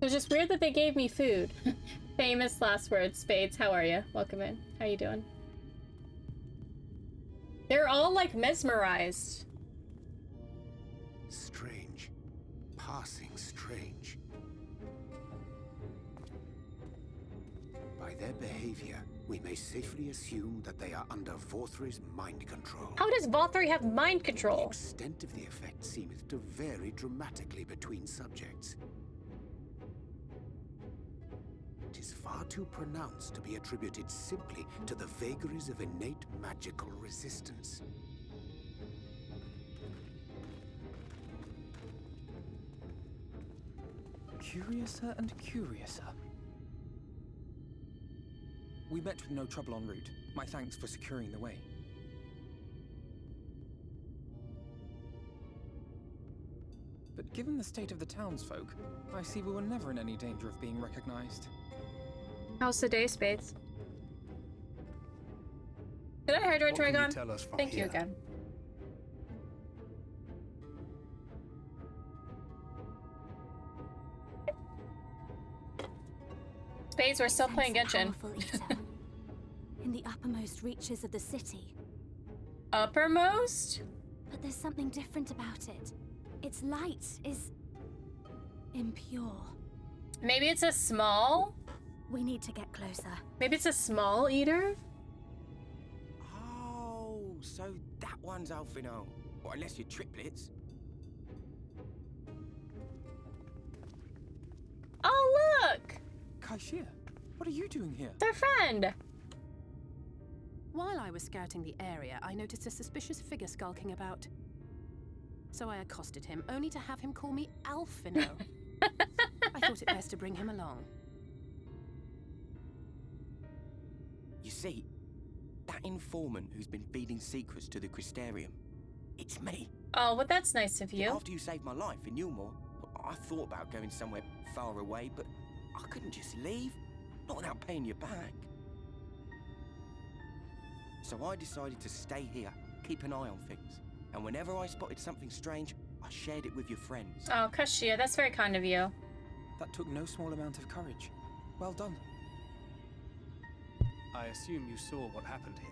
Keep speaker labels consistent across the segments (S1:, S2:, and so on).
S1: It's just weird that they gave me food. Famous last words. Spades, how are you? Welcome in. How you doing? They're all like mesmerized.
S2: Strange. Passing strange. By their behavior, we may safely assume that they are under Vorthri's mind control.
S1: How does Vorthri have mind
S2: The
S1: control?
S2: extent of the effect seemeth to vary dramatically between subjects. It is far too pronounced to be attributed simply to the vagaries of innate magical resistance.
S3: Curiouser and curiouser. We met with no trouble en route. My thanks for securing the way. But given the state of the townsfolk, I see we were never in any danger of being recognized.
S1: How's the day, Spades? Did I hydrate Trigon? Thank you again. Spades, we're still playing Genshin.
S4: In the uppermost reaches of the city.
S1: Uppermost?
S4: But there's something different about it. Its light is impure.
S1: Maybe it's a small?
S4: We need to get closer.
S1: Maybe it's a small eater?
S5: Oh, so that one's Alphino. Well, unless you're triplets.
S1: Oh, look!
S3: Kaishia, what are you doing here?
S1: Their friend!
S6: While I was scouting the area, I noticed a suspicious figure skulking about. So I accosted him, only to have him call me Alphino. I thought it best to bring him along.
S5: You see, that informant who's been feeding secrets to the Crystarium, it's me.
S1: Oh, well, that's nice of you.
S5: After you saved my life in Yulmore, I thought about going somewhere far away, but I couldn't just leave, not without paying you back. So I decided to stay here, keep an eye on things. And whenever I spotted something strange, I shared it with your friends.
S1: Oh, Kashia, that's very kind of you.
S3: That took no small amount of courage. Well done.
S7: I assume you saw what happened here.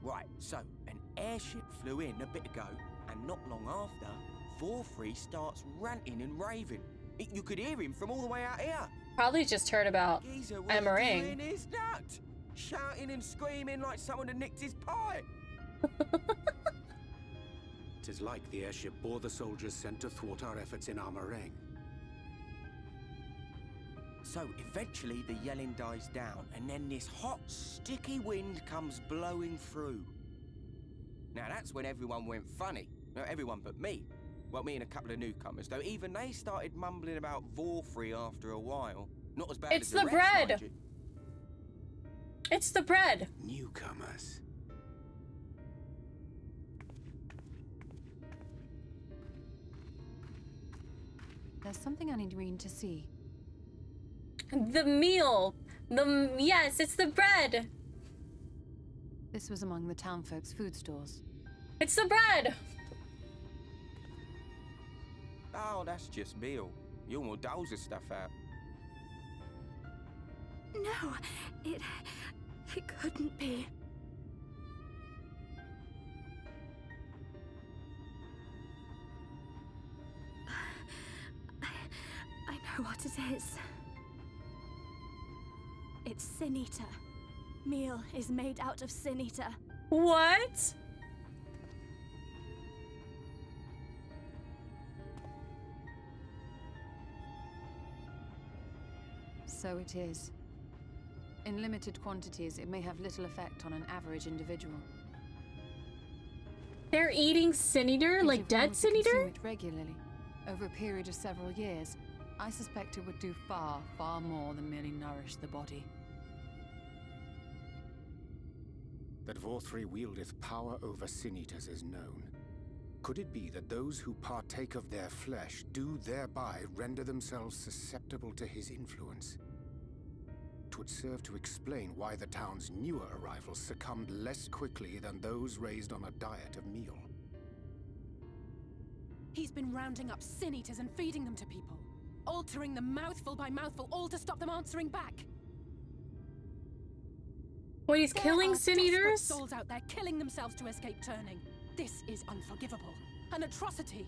S5: Right, so an airship flew in a bit ago, and not long after, Vorthri starts ranting and raving. You could hear him from all the way out here.
S1: Probably just heard about
S5: Geezer was
S1: Emmering.
S5: doing his nut, shouting and screaming like someone had nicked his pie.
S2: Tis like the airship bore the soldiers sent to thwart our efforts in Armorang.
S5: So eventually the yelling dies down, and then this hot, sticky wind comes blowing through. Now that's when everyone went funny. No, everyone but me. Well, me and a couple of newcomers, though even they started mumbling about Vorthri after a while. Not as bad
S1: It's
S5: as
S1: the
S5: rest,
S1: bread.
S5: mind you.
S1: It's the bread.
S2: Newcomers.
S8: There's something I need Reen to see.
S1: The meal. Yes, it's the bread.
S8: This was among the townfolk's food stores.
S1: It's the bread.
S5: Oh, that's just meal. Yulmore doles the stuff out.
S4: No, it couldn't be. I know what it is. It's Sin Eater. Meal is made out of Sin Eater.
S1: What?
S8: So it is. In limited quantities, it may have little effect on an average individual.
S1: They're eating Sin Eater?
S8: If
S1: Like
S8: you
S1: dead
S8: were to
S1: Sin Eater?
S8: consume it regularly, over a period of several years, I suspect it would do far, far more than merely nourish the body.
S2: That Vorthri wieldeth power over Sin Eaters is known. Could it be that those who partake of their flesh do thereby render themselves susceptible to his influence? 'Twould would serve to explain why the town's newer arrivals succumbed less quickly than those raised on a diet of meal.
S6: He's been rounding up sin eaters and feeding them to people, altering them mouthful by mouthful, all to stop them answering back.
S1: Wait, he's killing
S6: There are
S1: sin
S6: desperate
S1: eaters?
S6: souls out there killing themselves to escape turning. This is unforgivable. An atrocity.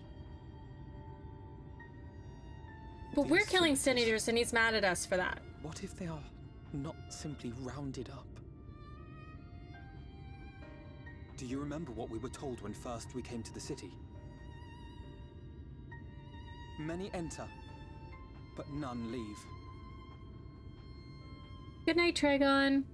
S1: But we're
S3: These
S1: killing
S3: sin
S1: sin eaters and he's mad at us for that.
S3: What if they are not simply rounded up? Do you remember what we were told when first we came to the city? Many enter, but none leave.
S1: Good night, Trigon.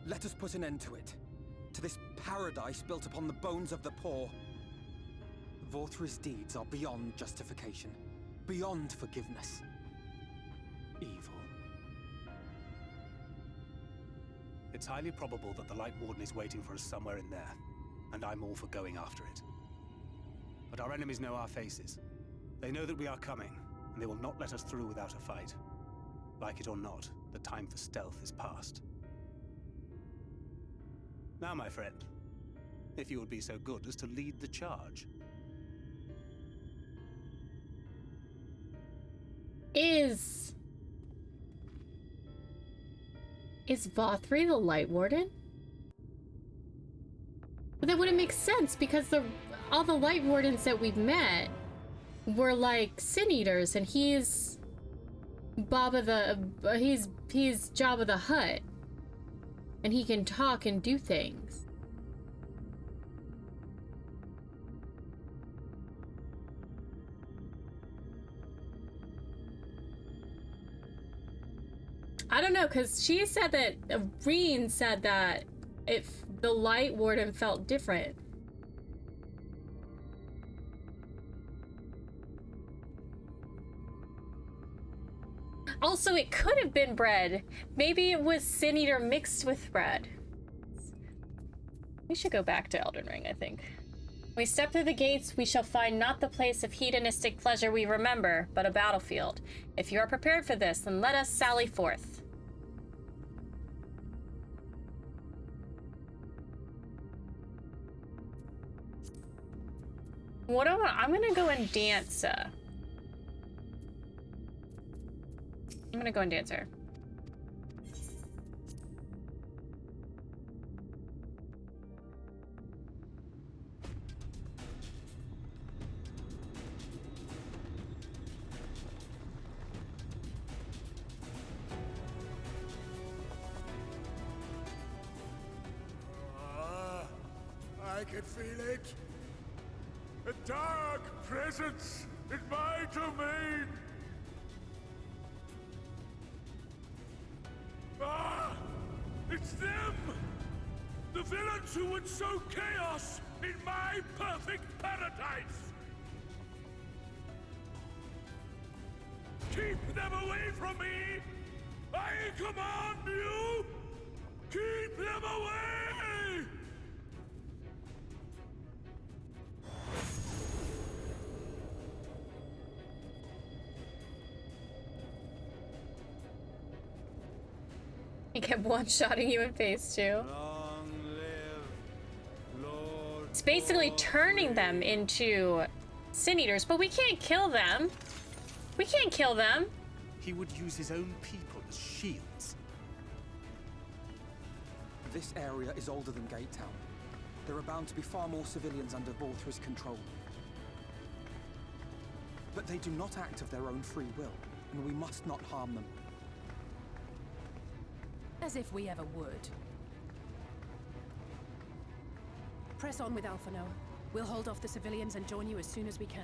S3: Let us put an end to it. To this paradise built upon the bones of the poor. Vorthri's deeds are beyond justification, beyond forgiveness. Evil.
S7: It's highly probable that the Light Warden is waiting for us somewhere in there, and I'm all for going after it. But our enemies know our faces. They know that we are coming, and they will not let us through without a fight. Like it or not, the time for stealth is past. Now, my friend, if you would be so good as to lead the charge.
S1: Is Vothri the Light Warden? But that wouldn't make sense because all the Light Wardens that we've met were like Sin Eaters, and he's he's Jabba the Hutt, and he can talk and do things. I don't know, because she said that, Reen said that if the Light Warden felt different. Also, it could have been bread. Maybe it was Sin Eater mixed with bread. We should go back to Elden Ring, I think. When we step through the gates, we shall find not the place of hedonistic pleasure we remember, but a battlefield. If you are prepared for this, then let us sally forth. I'm gonna go and dance. I'm gonna go and dance her.
S9: I can feel it. A dark presence in my domain. Ah! It's them! The villains who would sow chaos in my perfect paradise! Keep them away from me! I command you! Keep them away!
S1: He kept one-shotting you in phase 2.
S9: Long live Lord.
S1: It's basically turning them into Sin Eaters, but we can't kill them. We can't kill them.
S7: He would use his own people as shields.
S3: This area is older than Gate Town. There are bound to be far more civilians under Vorthri's control. But they do not act of their own free will, and we must not harm them.
S6: As if we ever would. Press on with Alphino. We'll hold off the civilians and join you as soon as we can.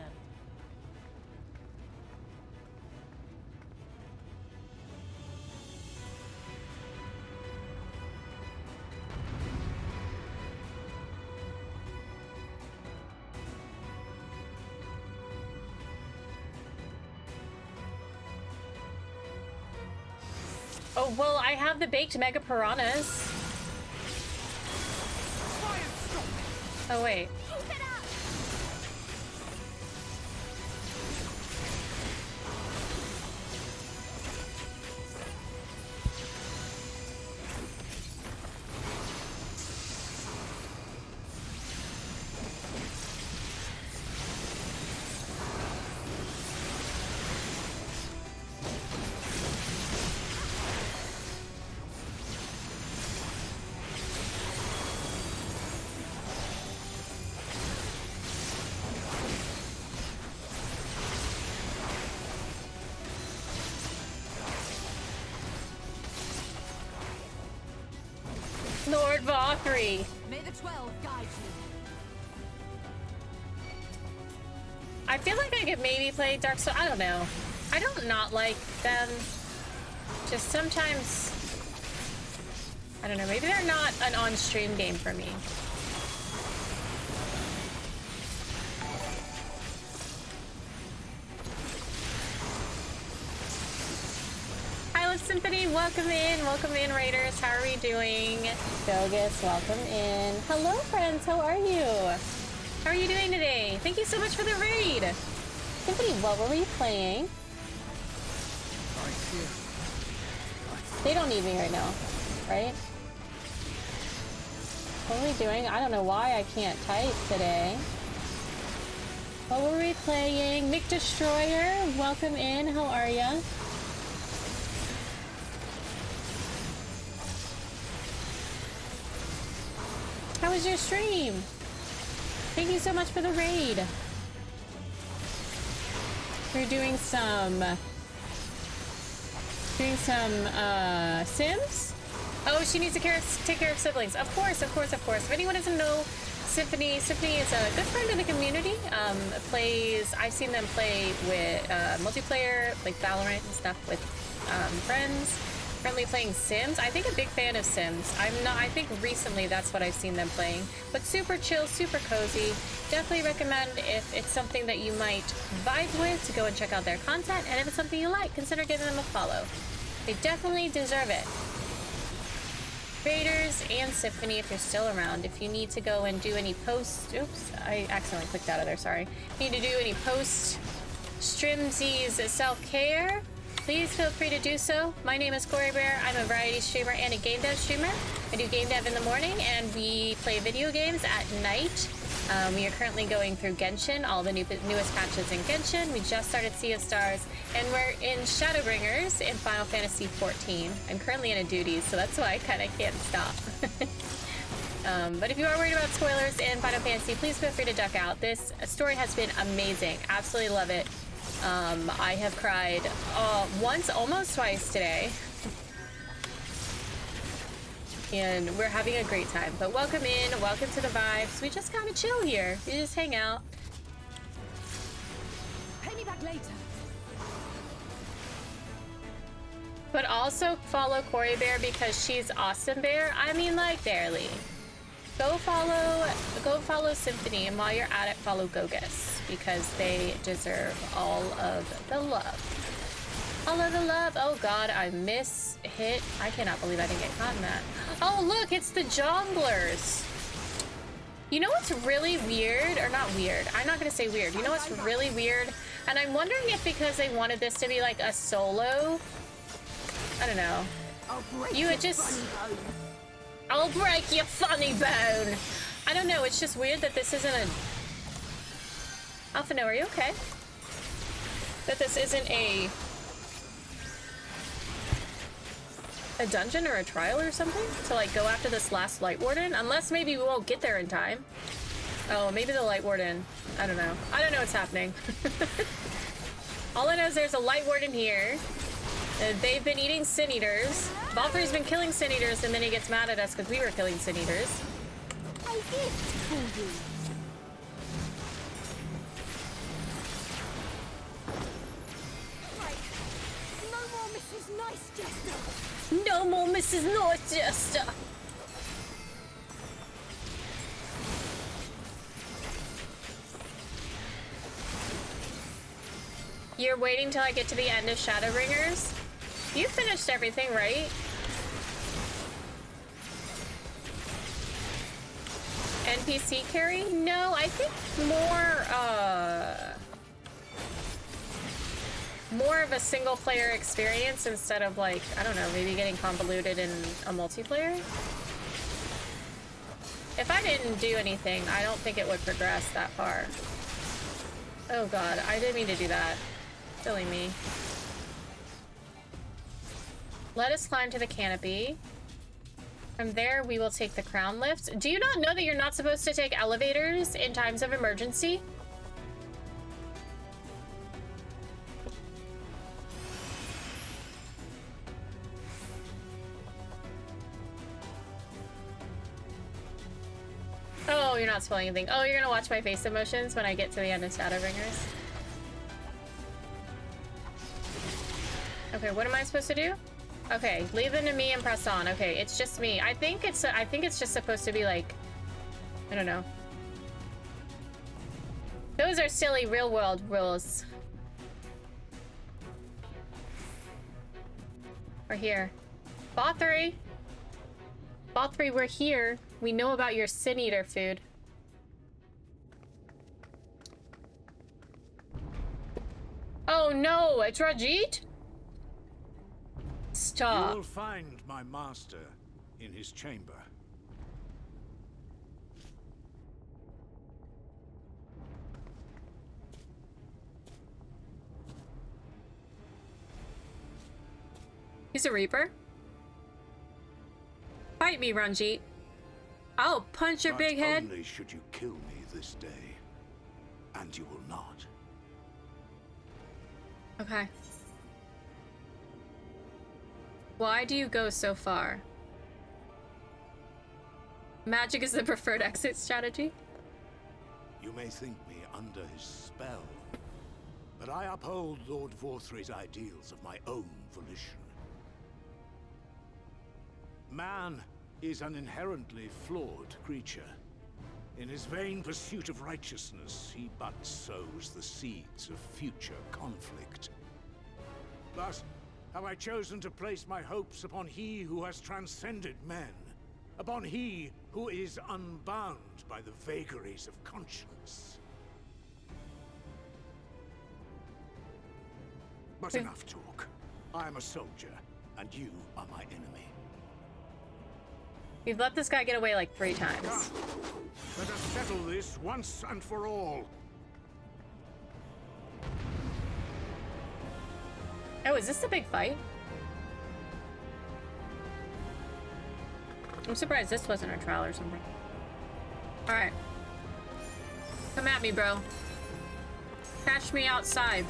S1: Oh, well, I have the baked mega piranhas. Oh, wait.
S4: Keep it up!
S1: Lord Valkyrie.
S8: May the 12 guide you.
S1: I feel like I could maybe play Dark Souls. I don't know. I don't not like them. Just sometimes, I don't know. Maybe they're not an on-stream game for me. Symphony, welcome in, Raiders. How are we doing? Bogus, welcome in. Hello, friends. How are you? How are you doing today? Thank you so much for the raid. Symphony, what were we playing? They don't need me right now, right? What are we doing? I don't know why I can't type today. What were we playing? Mick Destroyer, welcome in. How are ya? How was your stream? Thank you so much for the raid. We're doing some Sims? Oh, she needs to take care of siblings. Of course. If anyone doesn't know Symphony is a good friend of the community. I've seen them play with multiplayer, like Valorant and stuff with friends. Currently playing Sims. I think a big fan of Sims. I think recently that's what I've seen them playing. But super chill, super cozy. Definitely recommend if it's something that you might vibe with to go and check out their content. And if it's something you like, consider giving them a follow. They definitely deserve it. Raiders and Symphony, if you're still around, if you need to go and do any post, oops, I accidentally clicked out of there, sorry. If you need to do any post Strimsies self-care, please feel free to do so. My name is Corey Bear. I'm a variety streamer and a game dev streamer. I do game dev in the morning and we play video games at night. We are currently going through Genshin, all the newest patches in Genshin. We just started Sea of Stars, and we're in Shadowbringers in Final Fantasy XIV. I'm currently in a duty, so that's why I kind of can't stop. But if you are worried about spoilers in Final Fantasy, please feel free to duck out. This story has been amazing. Absolutely love it. I have cried once, almost twice today. And we're having a great time. But welcome in, welcome to the vibes. We just kind of chill here. We just hang out.
S8: Pay me back later.
S1: But also follow Corey Bear because she's Awesome Bear. I mean, like, barely. Go follow Symphony, and while you're at it, follow Gogus because they deserve all of the love. All of the love. Oh God, I hit. I cannot believe I didn't get caught in that. Oh look, it's the jonglers. You know what's really weird, or not weird? I'm not gonna say weird. You know what's really weird? And I'm wondering if because they wanted this to be like a solo. I don't know. You would just. I'll break your funny bone. I don't know. It's just weird that this isn't a. Alphino, are you okay? That this isn't a dungeon or a trial or something to like go after this last Light Warden, unless maybe we won't get there in time. Oh, maybe the Light Warden. I don't know. I don't know what's happening. All I know is there's a Light Warden here. They've been eating Sin Eaters. Valkyrie's been killing Sin Eaters, and then he gets mad at us because we were killing Sin Eaters.
S4: I did for you. Right. No more Mrs. Nice Jester.
S1: No more Mrs. Nice Jester. You're waiting till I get to the end of Shadowbringers? You finished everything, right? And NPC carry? No, I think more of a single player experience instead of like, I don't know, maybe getting convoluted in a multiplayer. If I didn't do anything, I don't think it would progress that far. Oh god, I didn't mean to do that. Silly me. Let us climb to the canopy. From there, we will take the crown lift. Do you not know that you're not supposed to take elevators in times of emergency? Oh, you're not spoiling anything. Oh, you're gonna watch my face emotions when I get to the end of Shadowbringers. Okay, what am I supposed to do? Okay, leave them to me and press on. Okay, it's just me. I think it's just supposed to be like, I don't know. Those are silly real world rules. We're here. Bothri! Bothri, we're here. We know about your Sin Eater food. Oh no, it's Rajit? Stop.
S9: You will find my master in his chamber.
S1: He's a Reaper. Fight me, Ranjit. I'll punch your big head.
S9: Not only should you kill me this day, and you will not.
S1: Okay. Why do you go so far? Magic is the preferred exit strategy?
S9: You may think me under his spell, but I uphold Lord Vorthri's ideals of my own volition. Man is an inherently flawed creature. In his vain pursuit of righteousness, he but sows the seeds of future conflict. Thus, have I chosen to place my hopes upon he who has transcended men, upon he who is unbound by the vagaries of conscience. But enough talk. I am a soldier, and you are my enemy.
S1: We've let this guy get away like 3 times.
S9: Come, let us settle this once and for all.
S1: Oh, is this a big fight? I'm surprised this wasn't a trial or something. Alright. Come at me, bro. Catch me outside.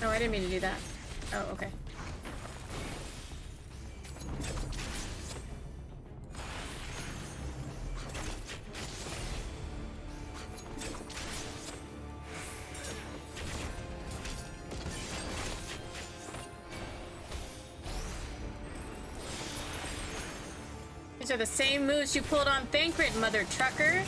S1: Oh, I didn't mean to do that. Oh, okay. These are the same moves you pulled on Thancred, mother trucker.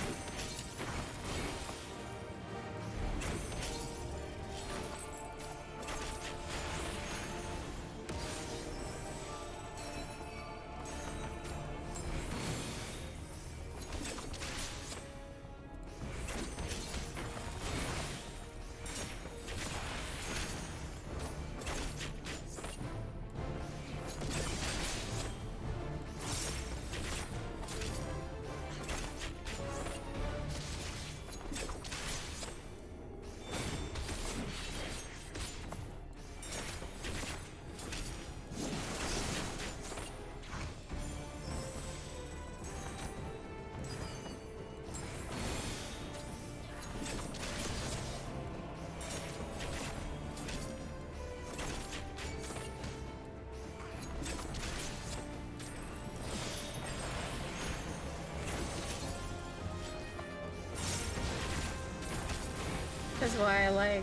S1: That's why I like,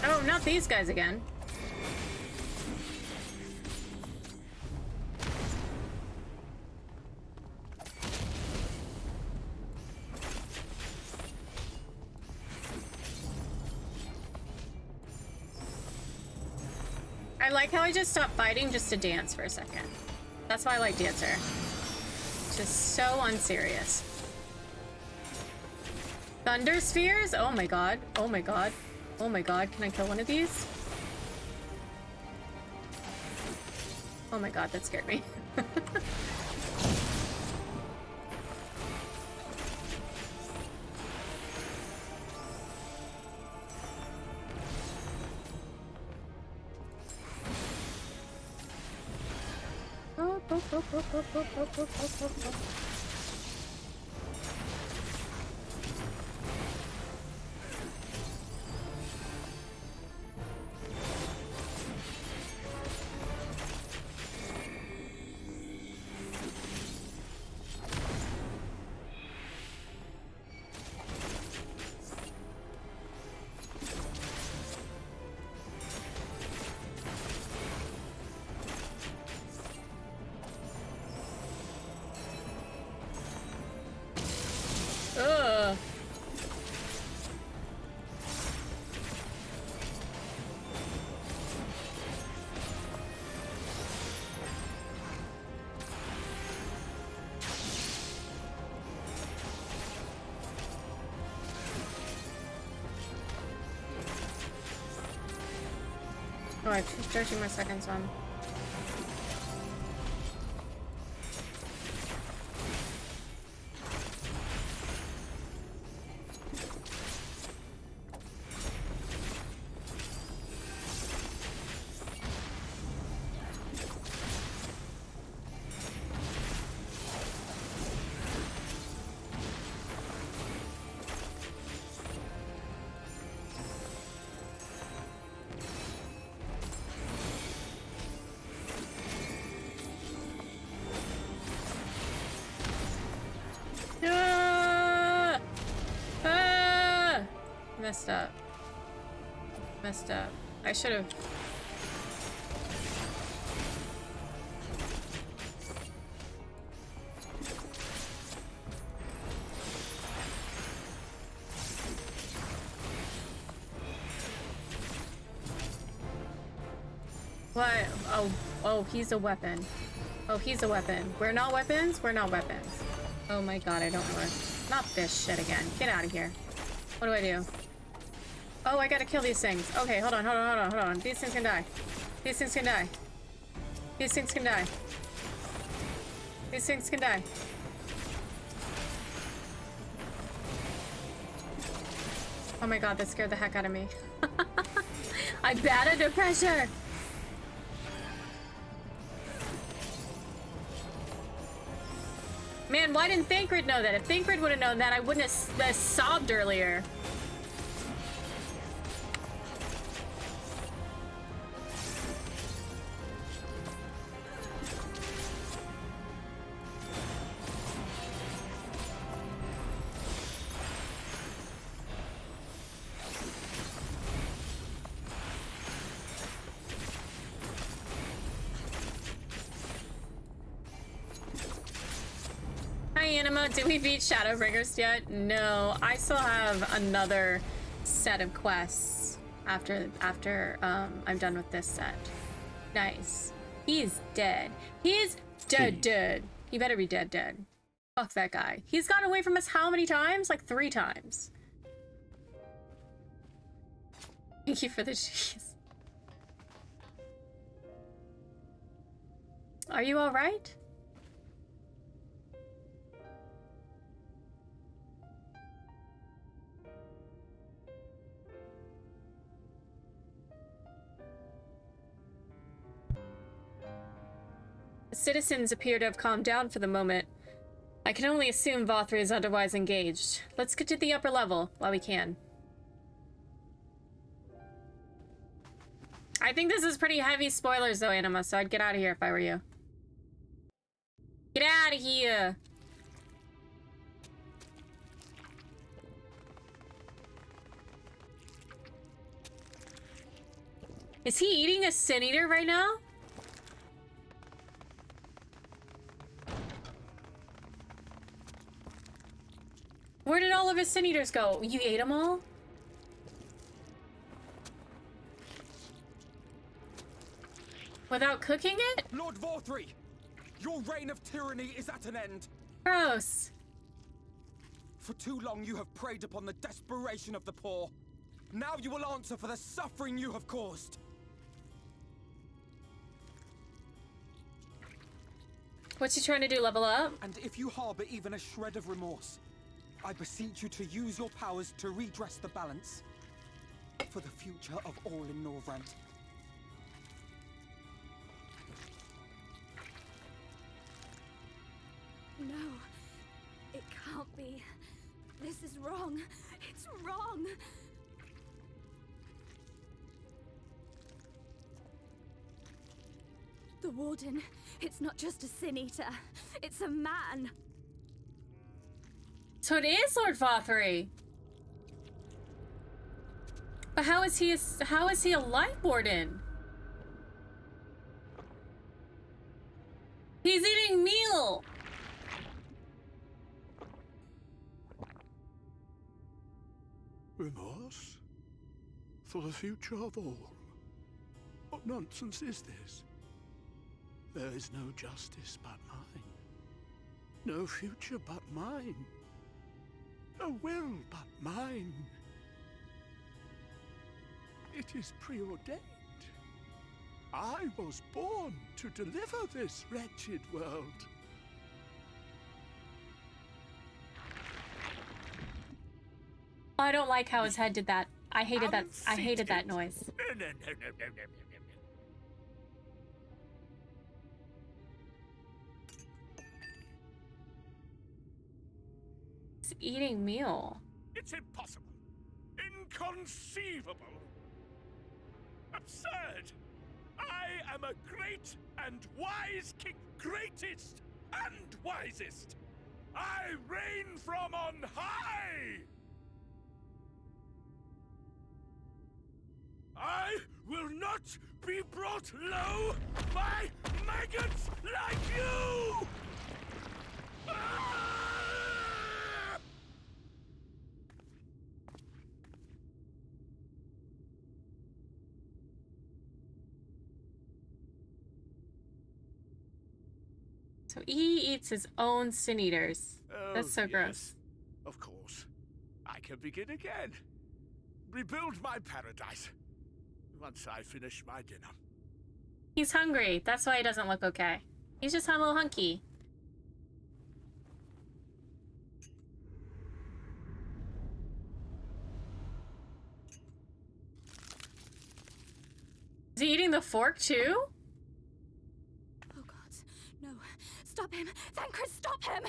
S1: Oh, not these guys again. I like how I just stopped fighting just to dance for a second. That's why I like Dancer. Just so unserious. Thunder spheres? Oh my god. Oh my god. Oh my god. Can I kill one of these? Oh my god, that scared me. Ugh. Oh, I have 30 more seconds on. Messed up. Messed up. I should have. What? Oh, he's a weapon. Oh, he's a weapon. We're not weapons? We're not weapons. Oh my god, I don't know it. Not this shit again. Get out of here. What do I do? Oh, I gotta kill these things. Okay, hold on. These things can die. These things can die. These things can die. These things can die. Oh my god, that scared the heck out of me. I'm bad under pressure! Man, why didn't Thancred know that? If Thancred would have known that, I wouldn't have sobbed earlier. Did we beat Shadowbringers yet? No, I still have another set of quests after I'm done with this set. Nice. He's dead. He's dead. He better be dead. Fuck that guy. He's gotten away from us how many times? Like 3 times. Thank you for the cheese. Are you all right? The citizens appear to have calmed down for the moment. I can only assume Vothri is otherwise engaged. Let's get to the upper level while we can. I think this is pretty heavy spoilers though, Anima, so I'd get out of here if I were you. Get out of here! Is he eating a Sin Eater right now? Where did all of his Sin Eaters go? You ate them all? Without cooking it?
S3: Lord Vorthri! Your reign of tyranny is at an end.
S1: Gross.
S3: For too long you have preyed upon the desperation of the poor. Now you will answer for the suffering you have caused.
S1: What's he trying to do, level up?
S3: And if you harbor even a shred of remorse, I beseech you to use your powers to redress the balance for the future of all in Norvrant.
S4: No, it can't be. This is wrong. It's wrong. The Warden, it's not just a Sin Eater. It's a man.
S1: So it is Lord Vothry. But how is he a Light Warden? He's eating meal.
S9: Remorse? For the future of all? What nonsense is this? There is no justice but mine. No future but mine. No will but mine. It is preordained. I was born to deliver this wretched world.
S1: I don't like how his head did that. I hated that. I hated that noise.
S9: No.
S1: He's eating meal.
S9: It's impossible. Inconceivable. Absurd. I am a great and wise king. Greatest and wisest. I reign from on high. I will not be brought low by maggots like you! Ah!
S1: So he eats his own Sin Eaters. That's so gross.
S9: Of course. I can begin again. Rebuild my paradise. Once I finish my dinner.
S1: He's hungry. That's why he doesn't look okay. He's just a little hunky. Is he eating the fork too?
S4: Oh God, no. Stop him. Thancred, stop him!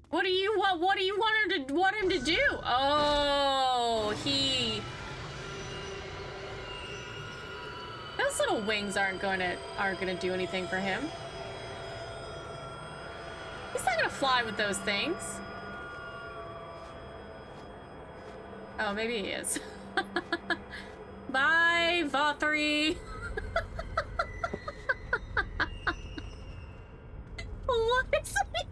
S1: What do you want? What do you want him to do? Oh, he. Those little wings aren't gonna do anything for him. He's not gonna fly with those things. Oh, maybe he is. Bye, Vothry. What is it?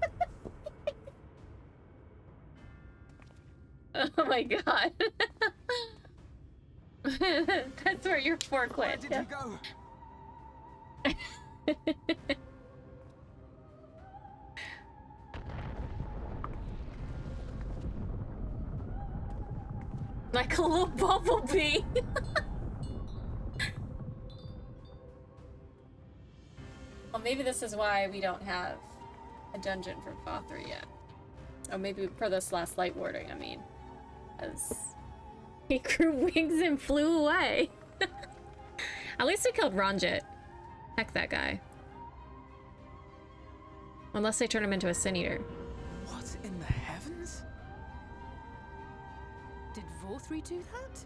S1: Oh my god. That's where your fork went.
S3: Where did you go?
S1: Like a little bumblebee. Well, maybe this is why we don't have a dungeon for Vothry yet. Oh, maybe for this last light warding, I mean. As he grew wings and flew away. At least we killed Ranjit. Heck that guy. Unless they turn him into a Sin Eater.
S3: What in the heavens?
S6: Did Vorthri do that?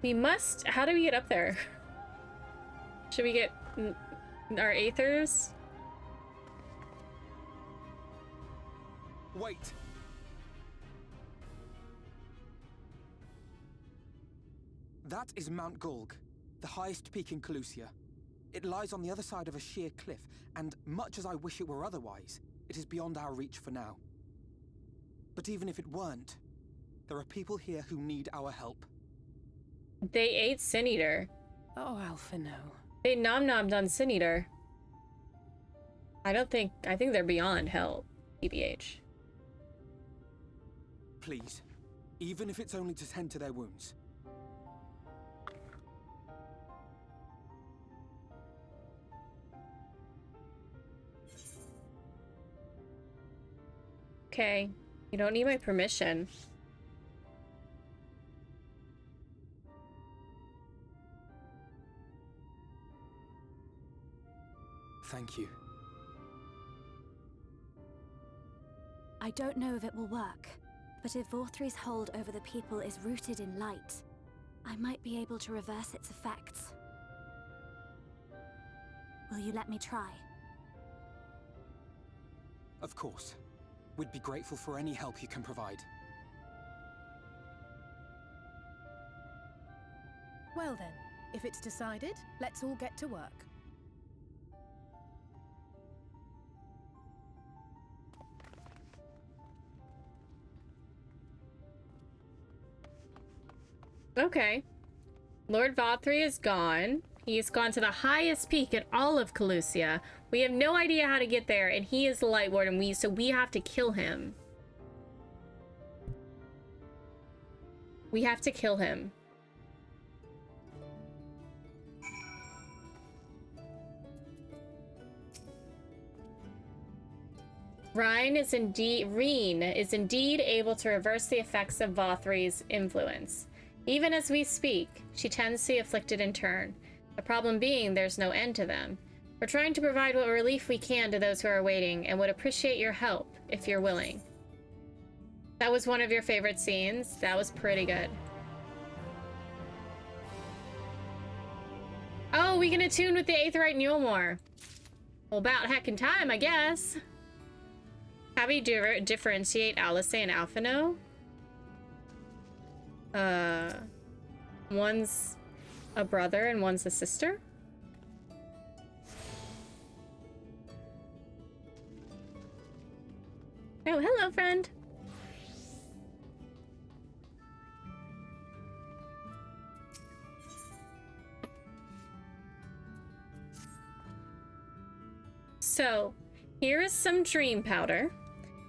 S1: We must. How do we get up there? Should we get our Aethers?
S3: Wait. That is Mount Gulg, the highest peak in Calusia. It lies on the other side of a sheer cliff, and much as I wish it were otherwise, it is beyond our reach for now. But even if it weren't, There are people here who need our help.
S1: They ate Sin Eater.
S6: Oh, Alphino.
S1: They nom-nommed on Sin Eater. I think they're beyond help, TBH.
S3: Please, even if it's only to tend to their wounds.
S1: Okay, you don't need my permission.
S3: Thank you.
S4: I don't know if it will work, but if Vorthri's hold over the people is rooted in light, I might be able to reverse its effects. Will you let me try?
S3: Of course. We'd be grateful for any help you can provide.
S6: Well then, if it's decided, let's all get to work.
S1: Okay. Lord Vothri is gone. He's gone to the highest peak in all of Calusia. We have no idea how to get there, and he is the Light Ward, and so we have to kill him. We have to kill him. Reen is indeed able to reverse the effects of Vothri's influence. Even as we speak, she tends the afflicted in turn. The problem being, there's no end to them. We're trying to provide what relief we can to those who are waiting, and would appreciate your help, if you're willing. That was one of your favorite scenes. That was pretty good. Oh, we can attune with the Aetheryte Mulemore. Well, about heckin' time, I guess. How do you differentiate Alice and Alphino? One's a brother and one's a sister? Oh, hello, friend. So, here is some dream powder.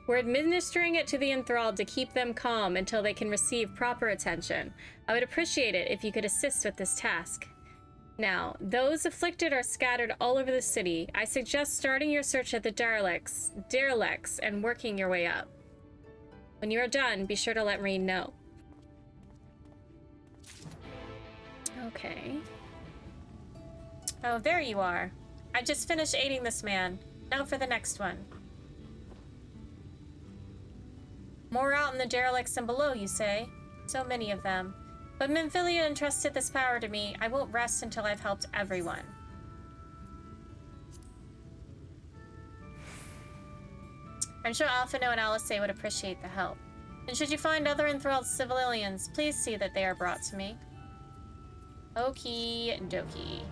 S1: We're administering it to the enthralled to keep them calm until they can receive proper attention. I would appreciate it if you could assist with this task. Now, those afflicted are scattered all over the city. I suggest starting your search at the derelicts, and working your way up. When you are done, be sure to let Reen know. Okay. Oh, there you are. I just finished aiding this man. Now for the next one. More out in the derelicts and below, you say? So many of them. But Minfilia entrusted this power to me. I won't rest until I've helped everyone. I'm sure Alphino and Alice would appreciate the help. And should you find other enthralled civilians, please see that they are brought to me. Okie dokie.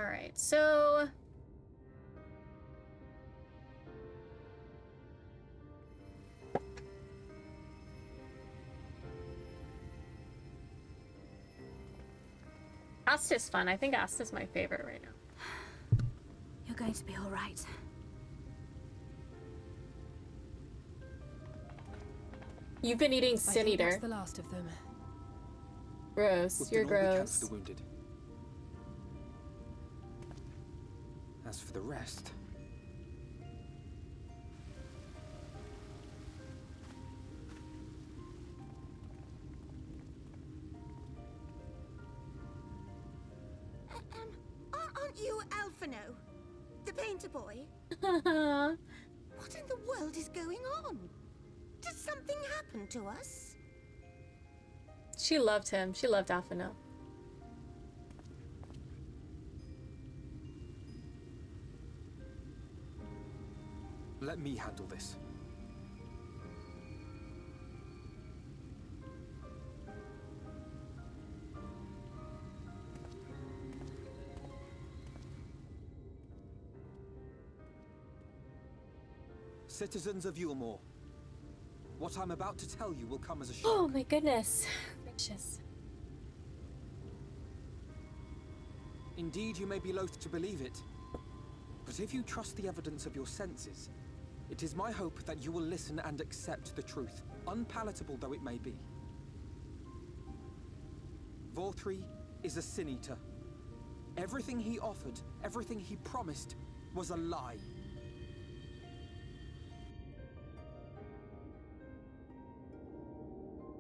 S1: Alright, so... Asta's fun. I think Asta's my favorite right now.
S4: You're going to be all right.
S1: You've been eating Sin Eater.
S6: That's the last of them.
S1: Gross. You're gross.
S3: The wounded. As for the rest...
S10: Aren't you Alphino? The painter boy?
S1: Uh-huh.
S10: What in the world is going on? Did something happen to us?
S1: She loved him. She loved Alphino.
S3: Let me handle this. Citizens of Yulmore, what I'm about to tell you will come as a shock.
S1: Oh my goodness. Gracious.
S3: Indeed, you may be loath to believe it, but if you trust the evidence of your senses, it is my hope that you will listen and accept the truth, unpalatable though it may be. Vorthri is a Sin Eater. Everything he offered, everything he promised, was a lie.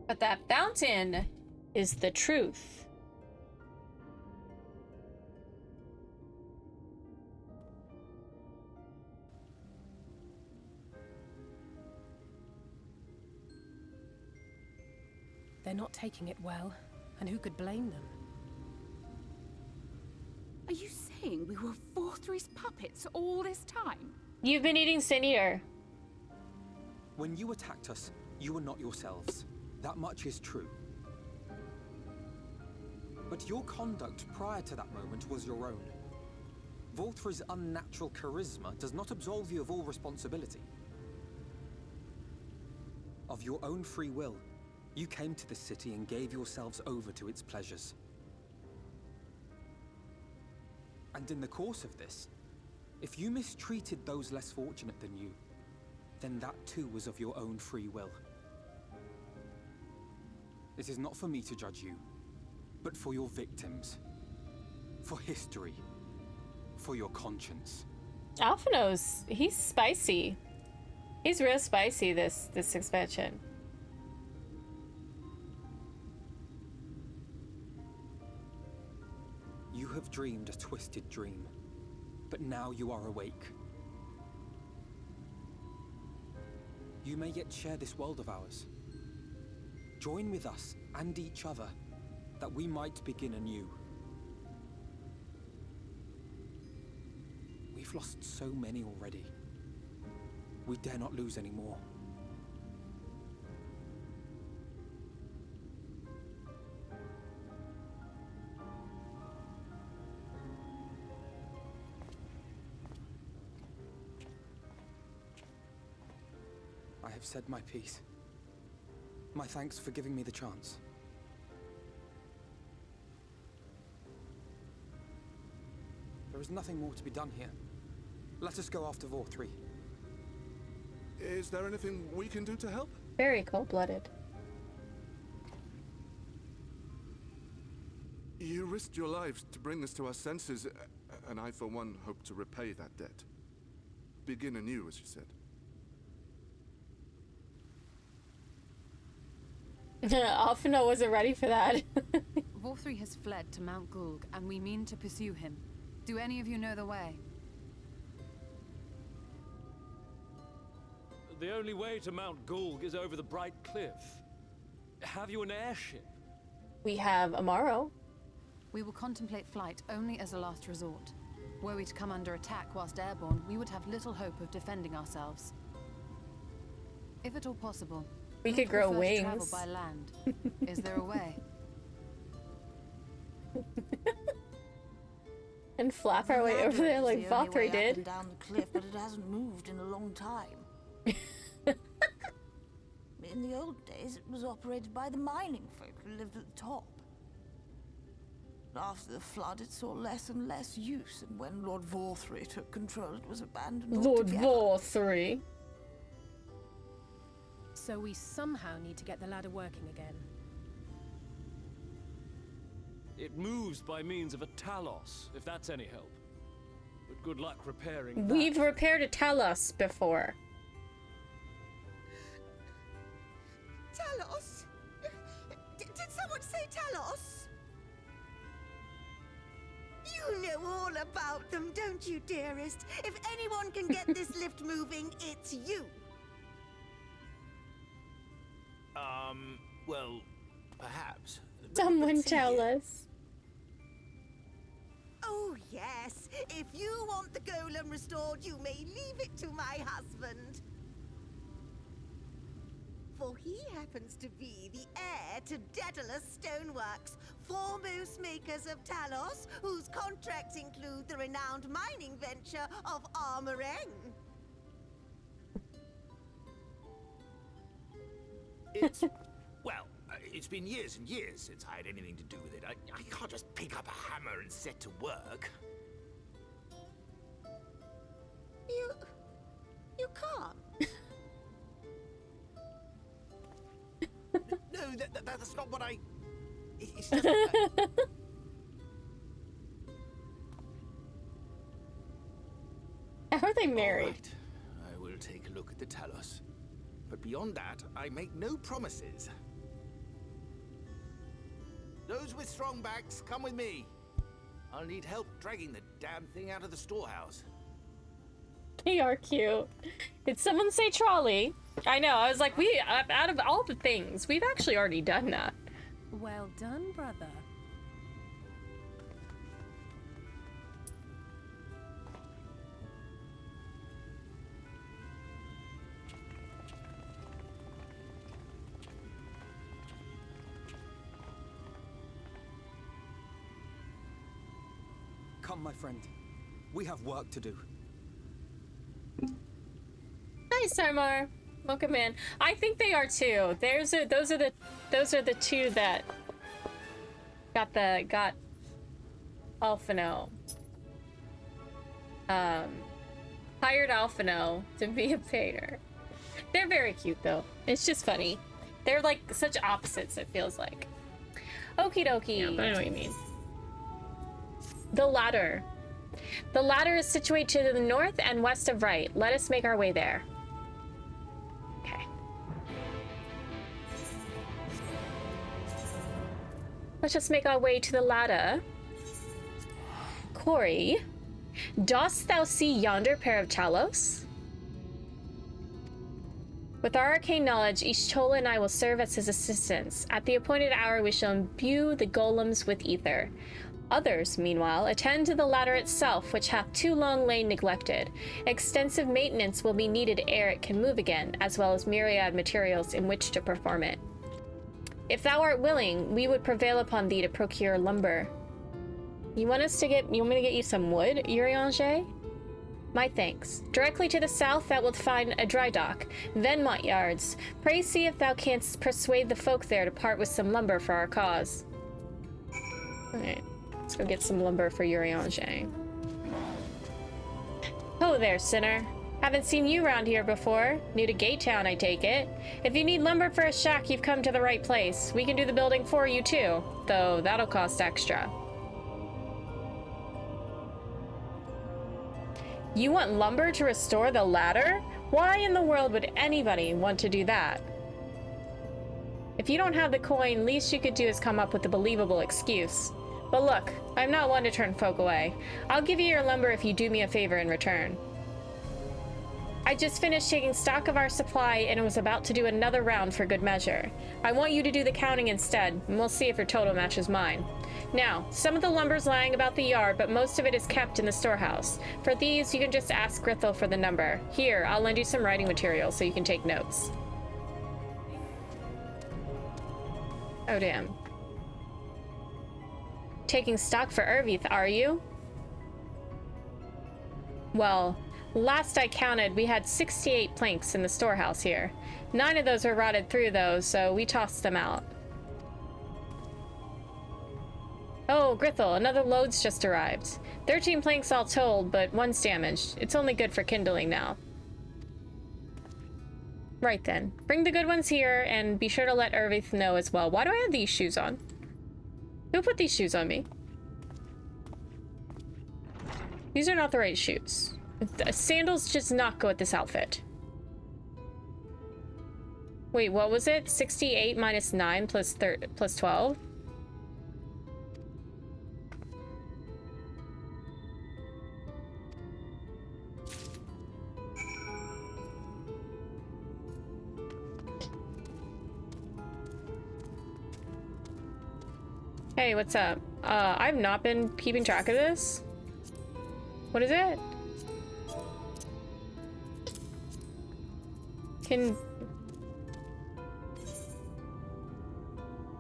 S1: But that fountain is the truth.
S6: They're not taking it well, and who could blame them?
S8: Are you saying we were Vorthri's puppets all this time?
S1: You've been eating Sin Eater.
S3: When you attacked us, you were not yourselves. That much is true. But your conduct prior to that moment was your own. Vorthri's unnatural charisma does not absolve you of all responsibility. Of your own free will, you came to this city and gave yourselves over to its pleasures. And in the course of this, if you mistreated those less fortunate than you, then that too was of your own free will. It is not for me to judge you, but for your victims, for history, for your conscience.
S1: Alphino's, he's spicy. He's real spicy, this expansion.
S3: You have dreamed a twisted dream, but now you are awake. You may yet share this world of ours. Join with us and each other, that we might begin anew. We've lost so many already. We dare not lose any more. I have said my piece. My thanks for giving me the chance. There is nothing more to be done here. Let us go after Vorthri.
S11: Is there anything we can do to help?
S1: Very cold-blooded.
S11: You risked your lives to bring us to our senses, and I, for one, hope to repay that debt. Begin anew, as you said.
S1: Alphino wasn't ready for that.
S8: Vorthri has fled to Mount Gulg, and we mean to pursue him. Do any of you know the way?
S12: The only way to Mount Gulg is over the Bright Cliff. Have you an airship?
S1: We have Amaro.
S8: We will contemplate flight only as a last resort. Were we to come under attack whilst airborne, we would have little hope of defending ourselves. If at all possible,
S1: We
S8: would
S1: could grow
S8: prefer to travel
S1: wings.
S8: by land. Is there a way?
S1: And flap our way over there like Vorthri did.
S10: Down the cliff, but it hasn't moved in a long time. In the old days, it was operated by the mining folk who lived at the top. After the flood, it saw less and less use, and when Lord Vorthri took control, it was abandoned
S1: Lord
S10: altogether.
S1: Vorthri.
S6: So we somehow need to get the ladder working again.
S12: It moves by means of a Talos, if that's any help. But good luck repairing
S1: We've
S12: that.
S1: repaired a Talos before.
S10: Talos? Did someone say Talos? You know all about them, don't you, dearest? If anyone can get this lift moving, it's you.
S13: Well, perhaps.
S1: Someone
S13: But see
S1: tell
S13: here.
S1: us.
S10: Oh, yes. If you want the golem restored, you may leave it to my husband. For he happens to be the heir to Daedalus Stoneworks, foremost makers of Talos, whose contracts include the renowned mining venture of Armoreng.
S9: It's... well, it's been years and years since I had anything to do with it. I can't just pick up a hammer and set to work.
S10: You can't.
S9: No, that's not what I... It's just...
S1: How are they married?
S9: Right. I will take a look at the Talos. But beyond that, I make no promises. Those with strong backs, come with me. I'll need help dragging the damn thing out of the storehouse.
S1: They are cute. Did someone say trolley? I know, I was like, out of all the things, we've actually already done that.
S6: Well done, brother.
S3: Come, my friend. We have work to do.
S1: Hi, Sarmar. Welcome in. I think they are too. Those are the two that got Alphino. Hired Alphino to be a painter. They're very cute though. It's just funny. They're like such opposites, it feels like. Okie dokie.
S14: Yeah, but I know what you mean.
S1: The ladder. The ladder is situated to the north and west of Right. Let us make our way there. Okay. Let's just make our way to the ladder. Corey, dost thou see yonder pair of Talos? With our arcane knowledge, Ishtola and I will serve as his assistants. At the appointed hour, we shall imbue the golems with ether. Others, meanwhile, attend to the ladder itself, which hath too long lain neglected. Extensive maintenance will be needed ere it can move again, as well as myriad materials in which to perform it. If thou art willing, we would prevail upon thee to procure lumber. You want me to get you some wood, Urianger? My thanks. Directly to the south thou wilt find a dry dock, Venmont yards. Pray see if thou canst persuade the folk there to part with some lumber for our cause. Alright. Let's go get some lumber for Urianger. Ho there, sinner. Haven't seen you around here before. New to Gate Town, I take it. If you need lumber for a shack, you've come to the right place. We can do the building for you, too. Though, that'll cost extra. You want lumber to restore the ladder? Why in the world would anybody want to do that? If you don't have the coin, least you could do is come up with a believable excuse. But look, I'm not one to turn folk away. I'll give you your lumber if you do me a favor in return. I just finished taking stock of our supply and was about to do another round for good measure. I want you to do the counting instead, and we'll see if your total matches mine. Now, some of the lumber's lying about the yard, but most of it is kept in the storehouse. For these, you can just ask Grithel for the number. Here, I'll lend you some writing material so you can take notes. Oh, damn. Taking stock for Ervith, are you? Well, last I counted, we had 68 planks in the storehouse here. 9 of those were rotted through, though, so we tossed them out. Oh, Grithel, another load's just arrived. 13 planks all told, but one's damaged. It's only good for kindling now. Right then. Bring the good ones here, and be sure to let Ervith know as well. Why do I have these shoes on? Who put these shoes on me? These are not the right shoes. Sandals just not go with this outfit. Wait, what was it? 68 minus 9 plus 12? Hey, what's up? I've not been keeping track of this. What is it?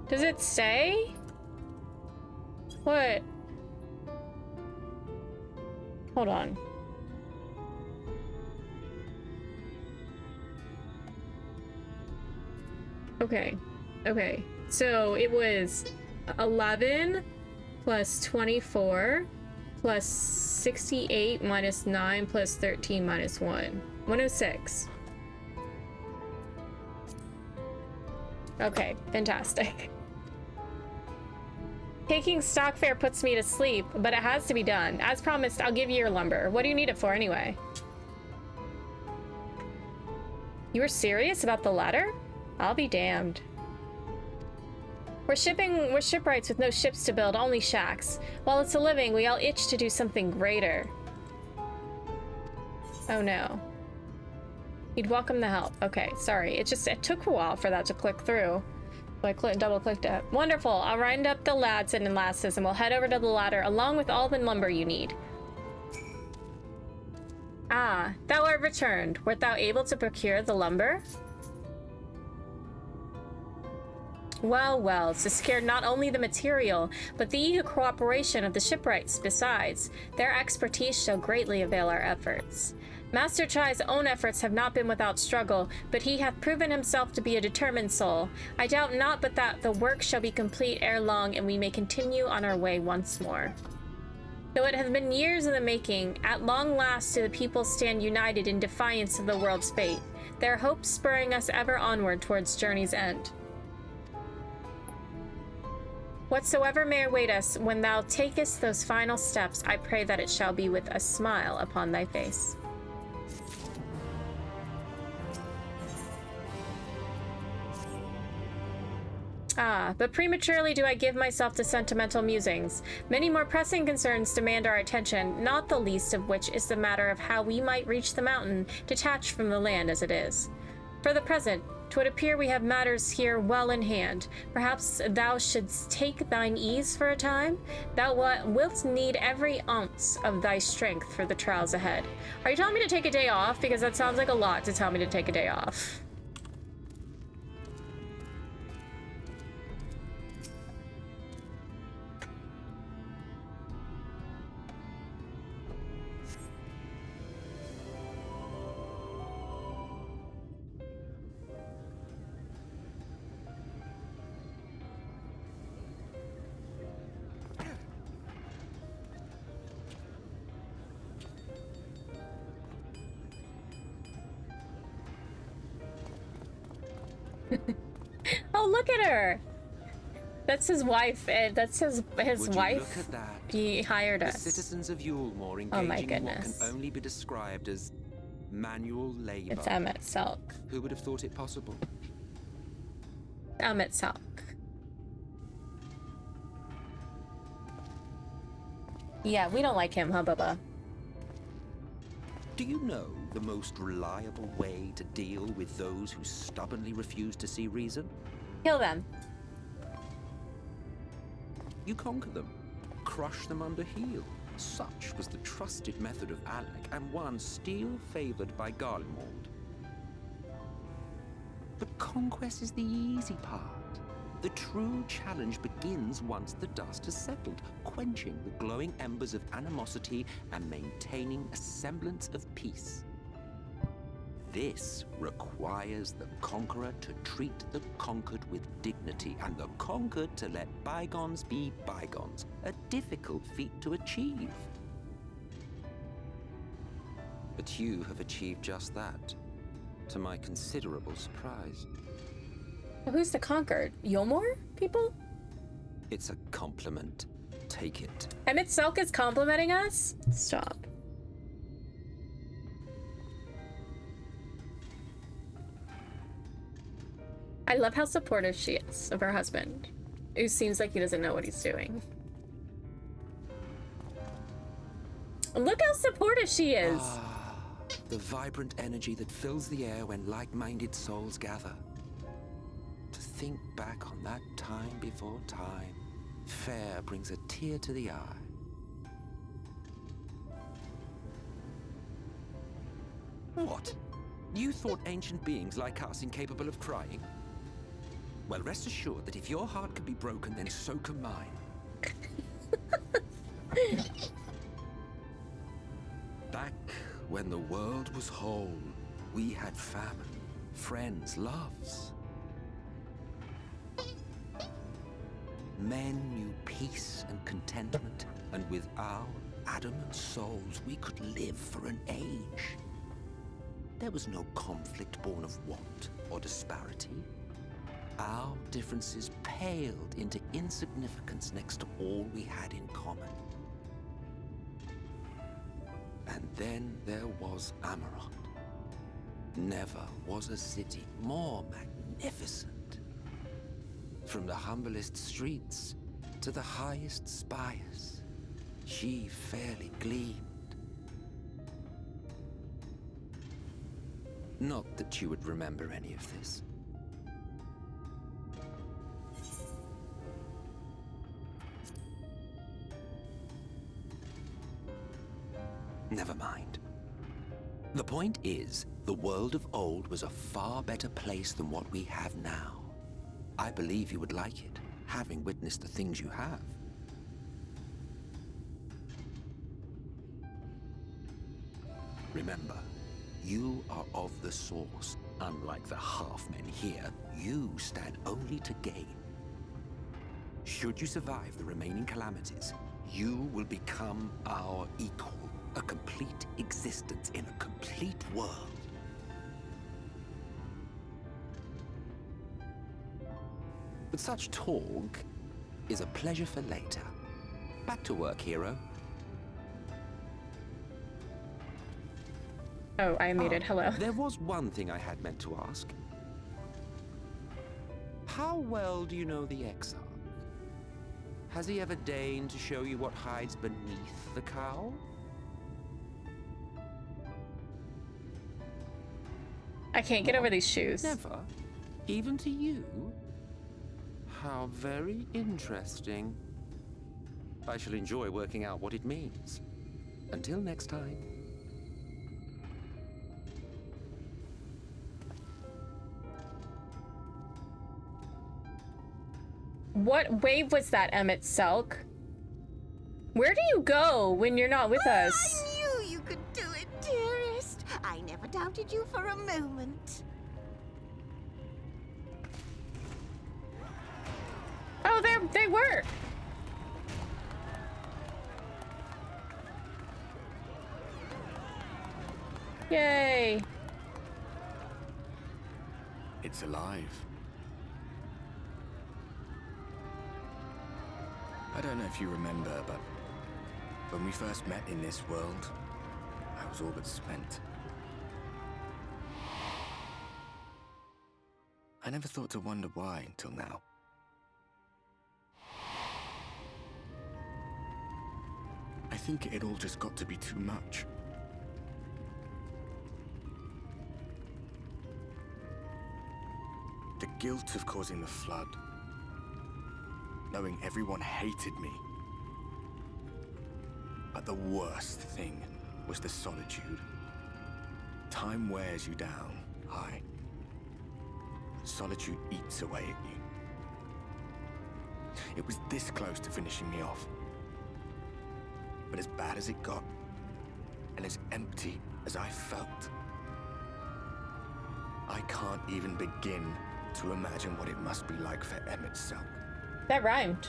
S1: Does it say? What? Hold on. Okay. Okay. So it was 11 plus 24 plus 68 minus 9 plus 13 minus 1. 106. Okay, fantastic. Taking stock fare puts me to sleep, but it has to be done. As promised, I'll give you your lumber. What do you need it for anyway? You were serious about the ladder? I'll be damned. We're shipwrights with no ships to build, only shacks. While it's a living, we all itch to do something greater. Oh no. You'd welcome the help. Okay, sorry. It took a while for that to click through. So I double-clicked it. Wonderful. I'll round up the lads and lasses and we'll head over to the ladder along with all the lumber you need. Ah, thou art returned. Wert thou able to procure the lumber? Well, well, to secure not only the material, but the eager cooperation of the shipwrights besides. Their expertise shall greatly avail our efforts. Master Chai's own efforts have not been without struggle, but he hath proven himself to be a determined soul. I doubt not but that the work shall be complete ere long, and we may continue on our way once more. Though it hath been years in the making, at long last do the people stand united in defiance of the world's fate, their hopes spurring us ever onward towards journey's end. Whatsoever may await us when thou takest those final steps, I pray that it shall be with a smile upon thy face. Ah, but prematurely do I give myself to sentimental musings. Many more pressing concerns demand our attention, not the least of which is the matter of how we might reach the mountain, detached from the land as it is. For the present, 'twould appear we have matters here well in hand. Perhaps thou shouldst take thine ease for a time? Thou wilt need every ounce of thy strength for the trials ahead. Are you telling me to take a day off? Because that sounds like a lot to tell me to take a day off. Oh, look at her! That's his wife. That's his
S5: Would
S1: wife.
S5: You look at that?
S1: He hired us.
S5: The citizens of Yulemore engaging
S1: Oh my
S5: in what
S1: goodness.
S5: can only be described as manual labor.
S1: It's Emmett Selk.
S5: Who would have thought it possible?
S1: Emmett Selk. Yeah, we don't like him, huh, Bubba?
S5: Do you know the most reliable way to deal with those who stubbornly refuse to see reason?
S1: Kill them.
S5: You conquer them, crush them under heel. Such was the trusted method of Alec, and one still favored by Garlemald. But conquest is the easy part. The true challenge begins once the dust has settled, quenching the glowing embers of animosity and maintaining a semblance of peace. This requires the conqueror to treat the conquered with dignity, and the conquered to let bygones be bygones, a difficult feat to achieve. But you have achieved just that, to my considerable surprise.
S1: Who's the conquered? Yulemore people?
S5: It's a compliment. Take it.
S1: Emmett Selk is complimenting us? Stop. I love how supportive she is of her husband, who seems like he doesn't know what he's doing. Look how supportive she is.
S5: Ah, the vibrant energy that fills the air when like-minded souls gather. To think back on that time before time, fair brings a tear to the eye. What? You thought ancient beings like us incapable of crying? Well, rest assured that if your heart can be broken, then so can mine. Back when the world was whole, we had famine, friends, loves. Men knew peace and contentment, and with our adamant souls, we could live for an age. There was no conflict born of want or disparity. Our differences paled into insignificance next to all we had in common. And then there was Amarant. Never was a city more magnificent. From the humblest streets to the highest spires, she fairly gleamed. Not that you would remember any of this. Never mind. The point is, the world of old was a far better place than what we have now. I believe you would like it, having witnessed the things you have. Remember, you are of the Source. Unlike the half-men here, you stand only to gain. Should you survive the remaining calamities, you will become our equal. A complete existence in a complete world. But such talk is a pleasure for later. Back to work, hero.
S1: Oh, I muted. Hello.
S5: There was one thing I had meant to ask. How well do you know the Exarch? Has he ever deigned to show you what hides beneath the cowl?
S1: I can't get over these shoes.
S5: Never? Even to you? How very interesting. I shall enjoy working out what it means. Until next time.
S1: What wave was that, Emmett Selk? Where do you go when you're not with us?
S10: I knew you could do it, dearest. I never doubted you for a moment.
S1: Oh, they work. Yay.
S13: It's alive. I don't know if you remember, but when we first met in this world, I was all but spent. I never thought to wonder why until now. I think it all just got to be too much. The guilt of causing the flood. Knowing everyone hated me. But the worst thing was the solitude. Time wears you down, aye. Solitude eats away at you. It was this close to finishing me off. But as bad as it got, and as empty as I felt, I can't even begin to imagine what it must be like for Emmett Selk.
S1: That rhymed.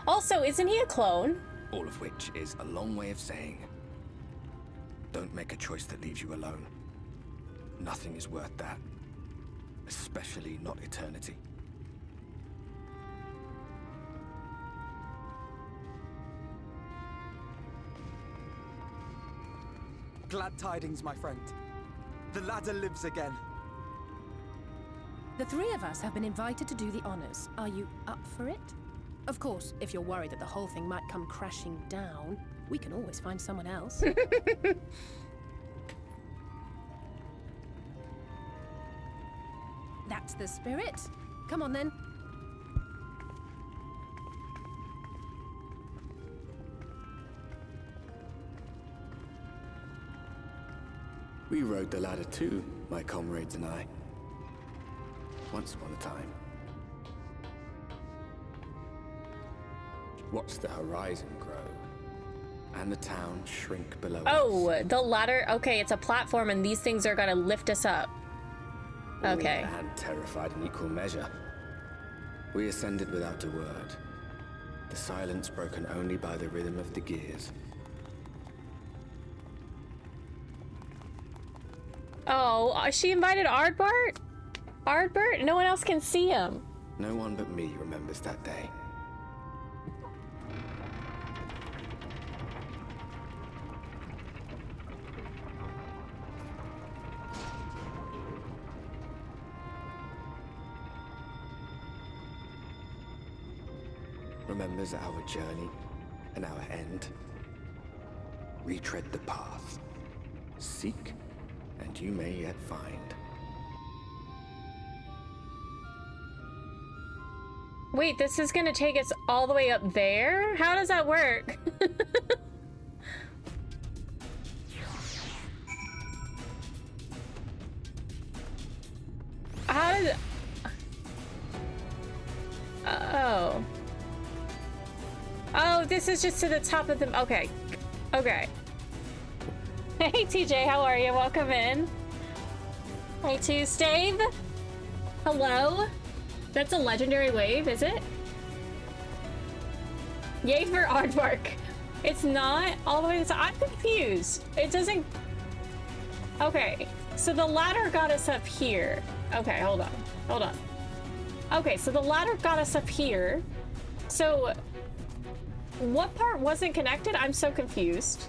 S1: Also, isn't he a clone?
S13: All of which is a long way of saying, don't make a choice that leaves you alone. Nothing is worth that. Especially not eternity.
S3: Glad tidings, my friend. The ladder lives again.
S6: The three of us have been invited to do the honors. Are you up for it? Of course, if you're worried that the whole thing might come crashing down, we can always find someone else. That's the spirit. Come on then.
S13: We rode the ladder too, my comrades and I. Once upon a time. Watched the horizon grow, and the town shrink below us.
S1: Oh, the ladder. Okay, it's a platform and these things are gonna lift us up. Okay.
S13: And terrified in equal measure. We ascended without a word, The silence broken only by the rhythm of the gears.
S1: Oh, she invited Ardbart? Ardbert? No one else can see him.
S13: No one but me remembers that day. Remembers our journey and our end. Retread the path. Seek, and you may yet find.
S1: Wait, this is gonna take us all the way up there? How does that work? How does it... Oh. Oh, this is just to the top of the... Okay. Okay. Hey, TJ, how are you? Welcome in. Hey, to Stave. Hello. That's a legendary wave, is it? Yay for Aardvark. It's not all the way to the top. I'm confused. It doesn't... Okay, so the ladder got us up here. Okay, hold on. Hold on. Okay, so the ladder got us up here. So, what part wasn't connected? I'm so confused.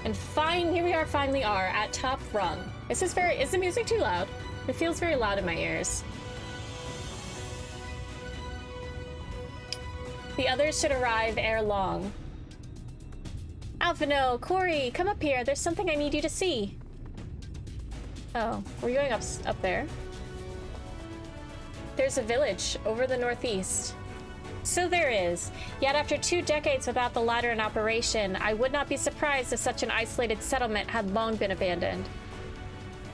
S1: And fine, here we are, finally are, at top rung. Is the music too loud? It feels very loud in my ears. The others should arrive ere long. Alphino, Corey, come up here. There's something I need you to see. Oh, we're going up there. There's a village over the northeast. So there is. Yet after 2 decades without the ladder in operation, I would not be surprised if such an isolated settlement had long been abandoned.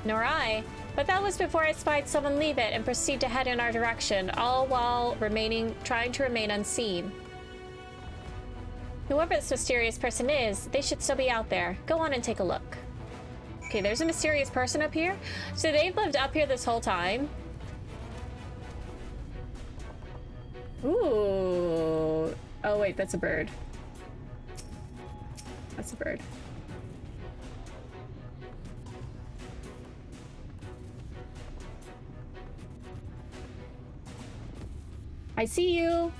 S1: Nor I. But that was before I spied someone leave it and proceed to head in our direction, all while trying to remain unseen. Whoever this mysterious person is, they should still be out there. Go on and take a look. Okay, there's a mysterious person up here. So they've lived up here this whole time. Ooh. Oh, wait, that's a bird. That's a bird. I see you.